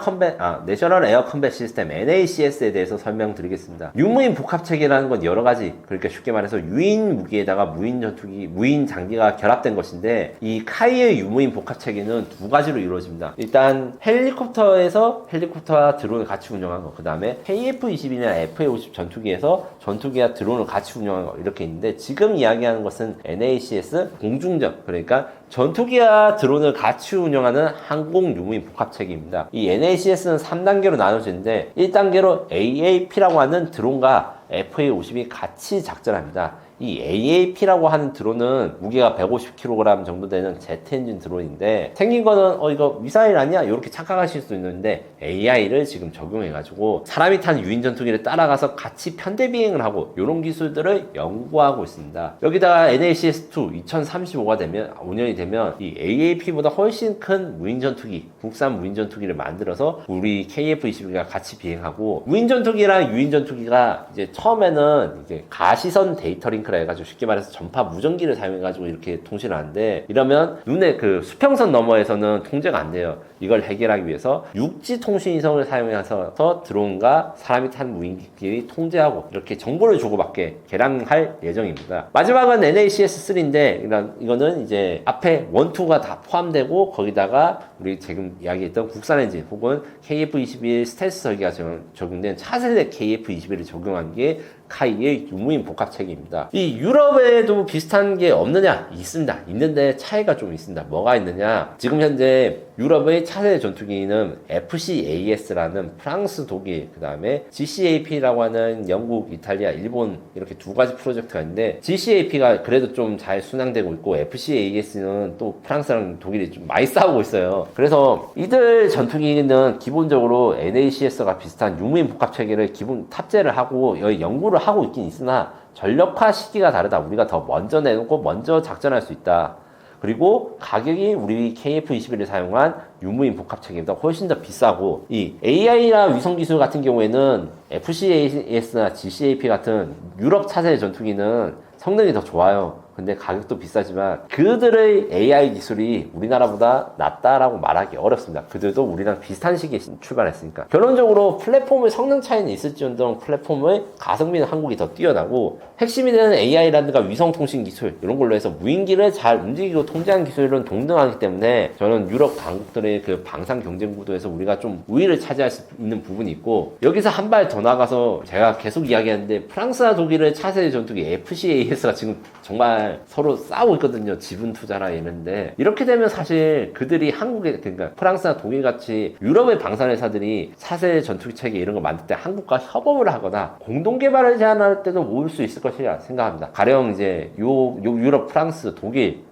에어 컴뱃 시스템 NACS에 대해서 설명드리겠습니다. 유무인 복합 체계라는 건 여러 가지, 그러니까 쉽게 말해서 유인 무기에다가 무인 전투기, 무인 장비가 결합된 것인데 이 카이의 유무인 복합 체계는 두 가지로 이루어집니다. 일단 헬리콥터와 드론을 같이 운영하는 거, 그 다음에 KF-21이나 FA-50 전투기에서 전투기와 드론을 같이 운영하는 거, 이렇게 있는데 지금 이야기하는 것은 NACS 공중전, 그러니까 전투기와 드론을 같이 운영하는 항공 유무인 복합 체계입니다. 이 NACS는 3단계로 나눠지는데 1단계로 AAP라고 하는 드론과 FA-50이 같이 작전합니다. 이 AAP라고 하는 드론은 무게가 150kg 정도 되는 제트 엔진 드론인데 생긴 거는 이거 미사일 아니야? 이렇게 착각하실 수 있는데 AI를 지금 적용해가지고 사람이 탄 유인 전투기를 따라가서 같이 편대 비행을 하고 이런 기술들을 연구하고 있습니다. 여기다가 NACS2 2035가 되면 5년이 되면 이 AAP보다 훨씬 큰 무인 전투기, 국산 무인 전투기를 만들어서 우리 KF-21과 같이 비행하고 무인 전투기랑 유인 전투기가 이제 처음에는 이제 가시선 데이터 링크라 해가지고 쉽게 말해서 전파 무전기를 사용해가지고 이렇게 통신을 하는데 이러면 눈에 그 수평선 너머에서는 통제가 안 돼요. 이걸 해결하기 위해서 육지 통신 위성을 사용해서 드론과 사람이 탄 무인기끼리 통제하고 이렇게 정보를 주고받게 개량할 예정입니다. 마지막은 NACS3인데 이거는 이제 앞에 1, 2가 다 포함되고 거기다가 우리 지금 이야기했던 국산 엔진 혹은 KF-21 스텔스 설계가 적용된 차세대 KF-21을 적용한 게 카이의 유무인 복합 체계입니다. 이 유럽에도 비슷한 게 없느냐? 있습니다. 있는데 차이가 좀 있습니다. 뭐가 있느냐? 지금 현재 유럽의 차세대 전투기는 FCAS라는 프랑스, 독일, 그 다음에 GCAP라고 하는 영국, 이탈리아, 일본 이렇게 두 가지 프로젝트가 있는데 GCAP가 그래도 좀 잘 순항되고 있고 FCAS는 또 프랑스랑 독일이 좀 많이 싸우고 있어요. 그래서 이들 전투기는 기본적으로 NACS가 비슷한 유무인 복합 체계를 기본 탑재를 하고 여기 연구를 하고 있긴 있으나 전력화 시기가 다르다. 우리가 더 먼저 내놓고 먼저 작전할 수 있다. 그리고 가격이 우리 KF-21을 사용한 유무인 복합 체계보다 훨씬 더 비싸고 이 AI나 위성 기술 같은 경우에는 FCAS나 GCAP 같은 유럽 차세대 전투기는 성능이 더 좋아요. 근데 가격도 비싸지만 그들의 AI 기술이 우리나라보다 낫다라고 말하기 어렵습니다. 그들도 우리랑 비슷한 시기에 출발했으니까. 결론적으로 플랫폼의 성능 차이는 있을지언정 플랫폼의 가성비는 한국이 더 뛰어나고 핵심이 되는 AI라든가 위성통신 기술 이런 걸로 해서 무인기를 잘 움직이고 통제하는 기술은 동등하기 때문에 저는 유럽 강국들의 그 방산 경쟁 구도에서 우리가 좀 우위를 차지할 수 있는 부분이 있고 여기서 한 발 더 나가서 제가 계속 이야기하는데 프랑스와 독일의 차세대 전투기 FCAS가 지금 정말 서로 싸우고 있거든요. 지분 투자라 이런데 이렇게 되면 사실 그들이 한국에 그러니까 프랑스나 독일 같이 유럽의 방산회사들이 차세대 전투기 체계 이런 거 만들 때 한국과 협업을 하거나 공동 개발을 제안할 때도 모을 수 있을 것이라 생각합니다. 가령 이제 유럽, 프랑스, 독일,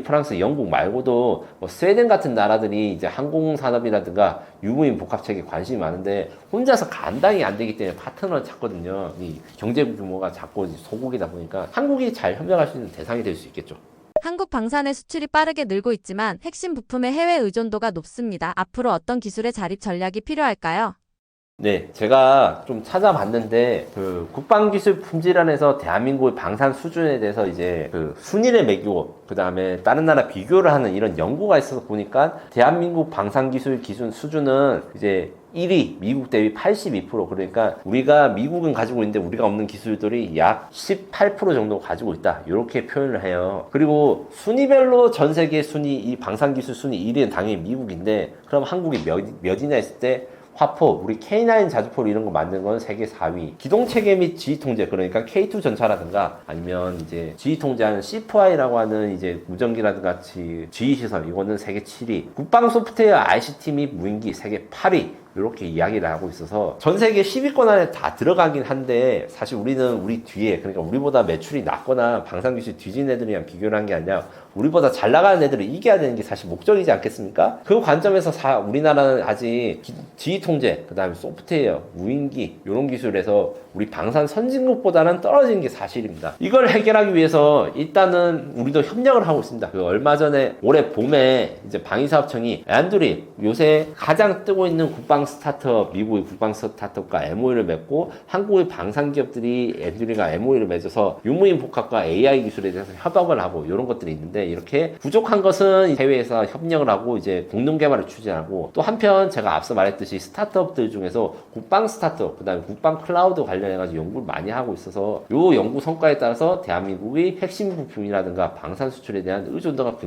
프랑스, 영국 말고도 뭐 스웨덴 같은 나라들이 이제 항공 산업이라든가 유무인 복합 체계 관심이 많은데 혼자서 감당이 안 되기 때문에 파트너를 찾거든요. 이 경제 규모가 작고 소국이다 보니까 한국이 잘 협력할 수 있는 대상이 될 수 있겠죠. 한국 방산의 수출이 빠르게 늘고 있지만 핵심 부품의 해외 의존도가 높습니다. 앞으로 어떤 기술의 자립 전략이 필요할까요? 네, 제가 좀 찾아봤는데 그 국방기술 품질원에서 대한민국의 방산 수준에 대해서 이제 그 순위를 매기고 그 다음에 다른 나라 비교를 하는 이런 연구가 있어서 보니까 대한민국 방산기술 기준 수준은 이제 1위 미국 대비 82% 그러니까 우리가 미국은 가지고 있는데 우리가 없는 기술들이 약 18% 정도 가지고 있다 이렇게 표현을 해요. 그리고 순위별로 전 세계 순위 이 방산기술 순위 1위는 당연히 미국인데 그럼 한국이 몇이냐 했을 때 화포, 우리 K9 자주포 이런 거 만든 건 세계 4위. 기동체계 및 지휘통제, 그러니까 K2 전차라든가 아니면 이제 지휘통제하는 C4I라고 하는 이제 무전기라든가 지휘시설, 이거는 세계 7위. 국방 소프트웨어 ICT 및 무인기 세계 8위. 이렇게 이야기를 하고 있어서 전 세계 10위권 안에 다 들어가긴 한데 사실 우리는 우리 뒤에 그러니까 우리보다 매출이 낮거나 방산기술 뒤진 애들이랑 비교를 한 게 아니라 우리보다 잘 나가는 애들을 이겨야 되는 게 사실 목적이지 않겠습니까? 그 관점에서 우리나라는 아직 지휘통제, 그 다음에 소프트웨어, 무인기 이런 기술에서 우리 방산 선진국보다는 떨어지는 게 사실입니다. 이걸 해결하기 위해서 일단은 우리도 협력을 하고 있습니다. 그 얼마 전에 올해 봄에 이제 방위사업청이 애안드리 요새 가장 뜨고 있는 국방 스타트업, 미국의 국방 스타트업과 MOU를 맺고 한국의 방산 기업들이 애안드리가 MOU를 맺어서 유무인 복합과 AI 기술에 대해서 협업을 하고 이런 것들이 있는데, 이렇게 부족한 것은 해외에서 협력을 하고 이제 공동 개발을 추진하고, 또 한편 제가 앞서 말했듯이 스타트업들 중에서 국방 스타트업, 그다음에 국방 클라우드 관련해가지고 연구를 많이 하고 있어서 요 연구 성과에 따라서 대한민국의 핵심 부품이라든가 방산 수출에 대한 의존도가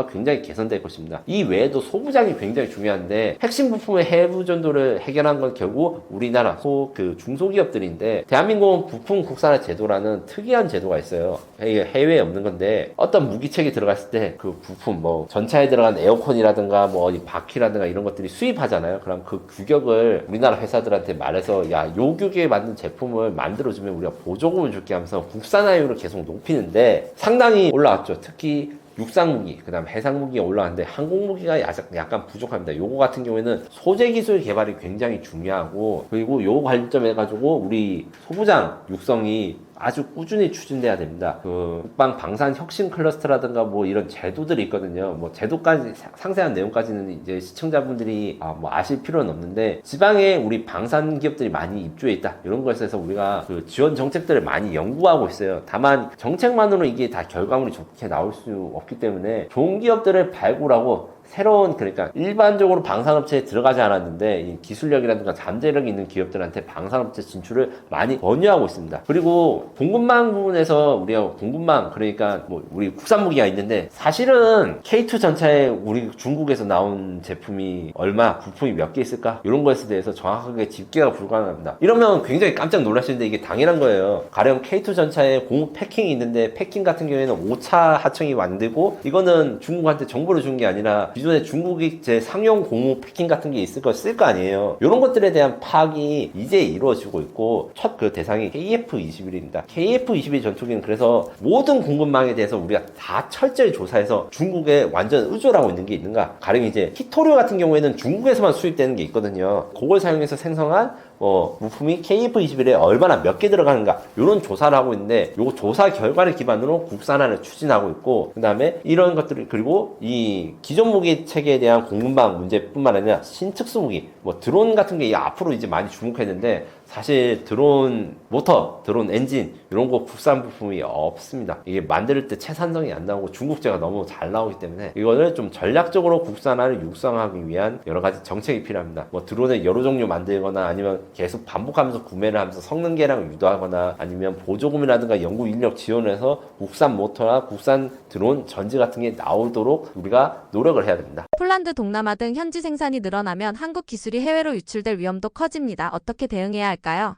굉장히 개선될 것입니다. 이 외에도 소부장이 굉장히 중요한데, 핵심 부품의 해외 의존도를 해결한 건 결국 우리나라 그 중소기업들인데, 대한민국은 부품 국산화 제도라는 특이한 제도가 있어요. 이게 해외에 없는 건데, 어떤 무기체계 들어갔을 때 그 부품 뭐 전차에 들어간 에어컨이라든가 뭐 어디 바퀴라든가 이런 것들이 수입하잖아요. 그럼 그 규격을 우리나라 회사들한테 말해서 야, 요 규격에 맞는 제품을 만들어주면 우리가 보조금을 줄게 하면서 국산화율을 계속 높이는데 상당히 올라왔죠. 특히 육상무기, 그 다음 해상무기가 올라왔는데 항공무기가 약간 부족합니다. 요거 같은 경우에는 소재 기술 개발이 굉장히 중요하고, 그리고 요 관점에 가지고 우리 소부장 육성이 아주 꾸준히 추진돼야 됩니다. 그 국방 방산 혁신 클러스터라든가 뭐 이런 제도들이 있거든요. 뭐 제도까지 상세한 내용까지는 이제 시청자분들이 뭐 아실 필요는 없는데, 지방에 우리 방산 기업들이 많이 입주해 있다. 이런 것에서 우리가 그 지원 정책들을 많이 연구하고 있어요. 다만 정책만으로 이게 다 결과물이 좋게 나올 수 없기 때문에 좋은 기업들을 발굴하고 새로운, 그러니까 일반적으로 방산업체에 들어가지 않았는데 이 기술력이라든가 잠재력이 있는 기업들한테 방산업체 진출을 많이 권유하고 있습니다. 그리고 공급망 부분에서 우리가 공급망, 그러니까 뭐 우리 국산무기가 있는데 사실은 K2 전차에 우리 중국에서 나온 제품이 얼마, 부품이 몇 개 있을까? 이런 것에 대해서 정확하게 집계가 불가능합니다. 이러면 굉장히 깜짝 놀라시는데 이게 당연한 거예요. 가령 K2 전차에 공급 패킹이 있는데, 패킹 같은 경우에는 5차 하청이 만들고, 이거는 중국한테 정보를 준 게 아니라 기존에 중국이 제 상용 공무 패킹 같은 게 있을 거 쓸 거 아니에요. 이런 것들에 대한 파악이 이제 이루어지고 있고, 첫 그 대상이 KF-21입니다. KF-21 전투기는 그래서 모든 공급망에 대해서 우리가 다 철저히 조사해서 중국에 완전 의존하고 있는 게 있는가. 가령 이제 히토류 같은 경우에는 중국에서만 수입되는 게 있거든요. 그걸 사용해서 생성한 부품이 KF-21에 얼마나 몇 개 들어가는가, 이런 조사를 하고 있는데, 요 조사 결과를 기반으로 국산화를 추진하고 있고, 그 다음에 이런 것들을, 그리고 이 기존 무기 체계에 대한 공급망 문제뿐만 아니라 신특수 무기, 뭐 드론 같은 게 앞으로 이제 많이 주목했는데, 사실 드론 모터, 드론 엔진 이런 거 국산 부품이 없습니다. 이게 만들 때 채산성이 안 나오고 중국제가 너무 잘 나오기 때문에 이거를 좀 전략적으로 국산화를 육성하기 위한 여러 가지 정책이 필요합니다. 뭐 드론을 여러 종류 만들거나, 아니면 계속 반복하면서 구매를 하면서 성능 개량을 유도하거나, 아니면 보조금이라든가 연구 인력 지원해서 국산 모터나 국산 드론 전지 같은 게 나오도록 우리가 노력을 해야 됩니다. 폴란드, 동남아 등 현지 생산이 늘어나면 한국 기술이 해외로 유출될 위험도 커집니다. 어떻게 대응해야 할까요?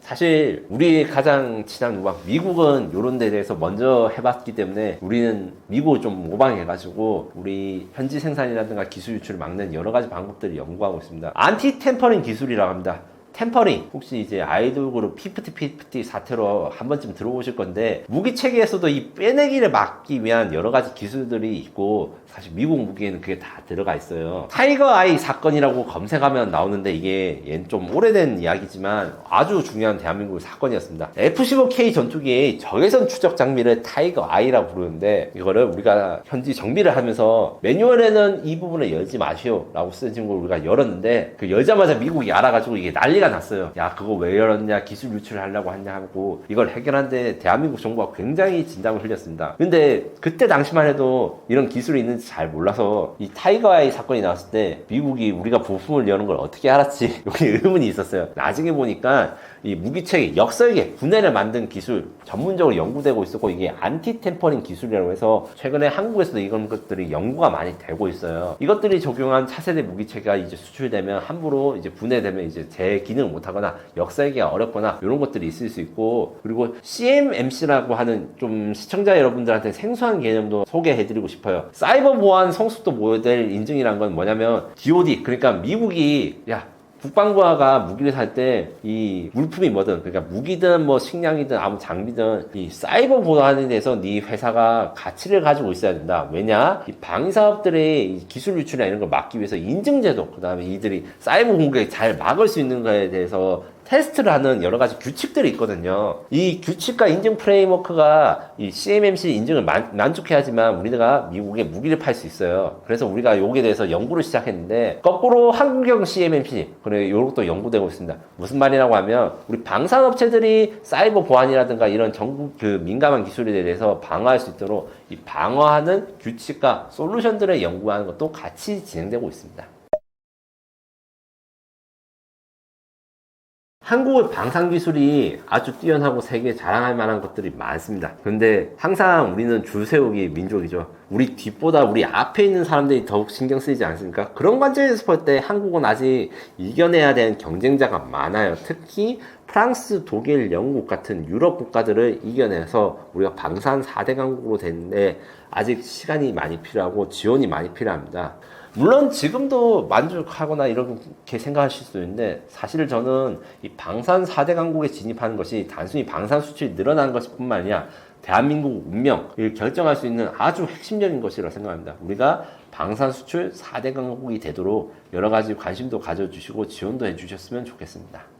사실 우리 가장 친한 우방 미국은 이런 데 대해서 먼저 해봤기 때문에 우리는 미국을 좀 모방해가지고 우리 현지 생산이라든가 기술 유출을 막는 여러 가지 방법들을 연구하고 있습니다. 안티 템퍼링 기술이라고 합니다. 템퍼링, 혹시 이제 아이돌 그룹 피프티 사태로 한 번쯤 들어보실 건데, 무기 체계에서도 이 빼내기를 막기 위한 여러 가지 기술들이 있고, 사실 미국 무기에는 그게 다 들어가 있어요. 타이거 아이 사건이라고 검색하면 나오는데, 이게 얘는 좀 오래된 이야기지만 아주 중요한 대한민국의 사건이었습니다. F-15K 전투기의 적외선 추적 장비를 타이거 아이라고 부르는데, 이거를 우리가 현지 정비를 하면서 매뉴얼에는 이 부분을 열지 마시오 라고 쓰여진 걸 우리가 열었는데, 그 열자마자 미국이 알아가지고 이게 난리가 났어요. 야, 그거 왜 열었냐, 기술 유출을 하려고 하냐 하고, 이걸 해결하는데 대한민국 정부가 굉장히 진담을 흘렸습니다. 근데 그때 당시만 해도 이런 기술이 있는지 잘 몰라서 이 타이거 아이 사건이 나왔을 때 미국이 우리가 부품을 여는 걸 어떻게 알았지? 여기 의문이 있었어요. 나중에 보니까 이 무기체계, 역설계, 분해를 만든 기술 전문적으로 연구되고 있었고, 이게 안티 템퍼링 기술이라고 해서 최근에 한국에서도 이런 것들이 연구가 많이 되고 있어요. 이것들이 적용한 차세대 무기체계가 이제 수출되면 함부로 이제 분해되면 이제 제 기능을 못하거나 역설계가 어렵거나 이런 것들이 있을 수 있고, 그리고 CMMC라고 하는 좀 시청자 여러분들한테 생소한 개념도 소개해드리고 싶어요. 사이버 보안 성숙도 모델 인증이란 건 뭐냐면, DoD, 그러니까 미국이 국방부가 무기를 살 때 이 물품이 뭐든, 그러니까 무기든 뭐 식량이든 아무 장비든 이 사이버 보안에 대해서 네 회사가 가치를 가지고 있어야 된다. 왜냐? 이 방위사업들의 기술 유출이나 이런 걸 막기 위해서 인증제도, 그 다음에 이들이 사이버 공격에 잘 막을 수 있는 거에 대해서 테스트를 하는 여러 가지 규칙들이 있거든요. 이 규칙과 인증 프레임워크가 이 CMMC 인증을 만족해야지만 우리가 미국에 무기를 팔 수 있어요. 그래서 우리가 여기에 대해서 연구를 시작했는데 거꾸로 한국형 CMMC 그래 이것도 연구되고 있습니다. 무슨 말이라고 하면 우리 방산업체들이 사이버 보안이라든가 이런 전국 그 민감한 기술에 대해서 방어할 수 있도록 이 방어하는 규칙과 솔루션들을 연구하는 것도 같이 진행되고 있습니다. 한국의 방산 기술이 아주 뛰어나고 세계에 자랑할 만한 것들이 많습니다. 그런데 항상 우리는 줄 세우기 민족이죠. 우리 뒷보다 우리 앞에 있는 사람들이 더욱 신경 쓰이지 않습니까? 그런 관점에서 볼 때 한국은 아직 이겨내야 되는 경쟁자가 많아요. 특히 프랑스, 독일, 영국 같은 유럽 국가들을 이겨내서 우리가 방산 4대 강국으로 됐는데 아직 시간이 많이 필요하고 지원이 많이 필요합니다. 물론 지금도 만족하거나 이렇게 생각하실 수도 있는데 사실 저는 이 방산 4대 강국에 진입하는 것이 단순히 방산 수출이 늘어나는 것뿐만 아니라 대한민국 운명을 결정할 수 있는 아주 핵심적인 것이라고 생각합니다. 우리가 방산 수출 4대 강국이 되도록 여러 가지 관심도 가져주시고 지원도 해주셨으면 좋겠습니다.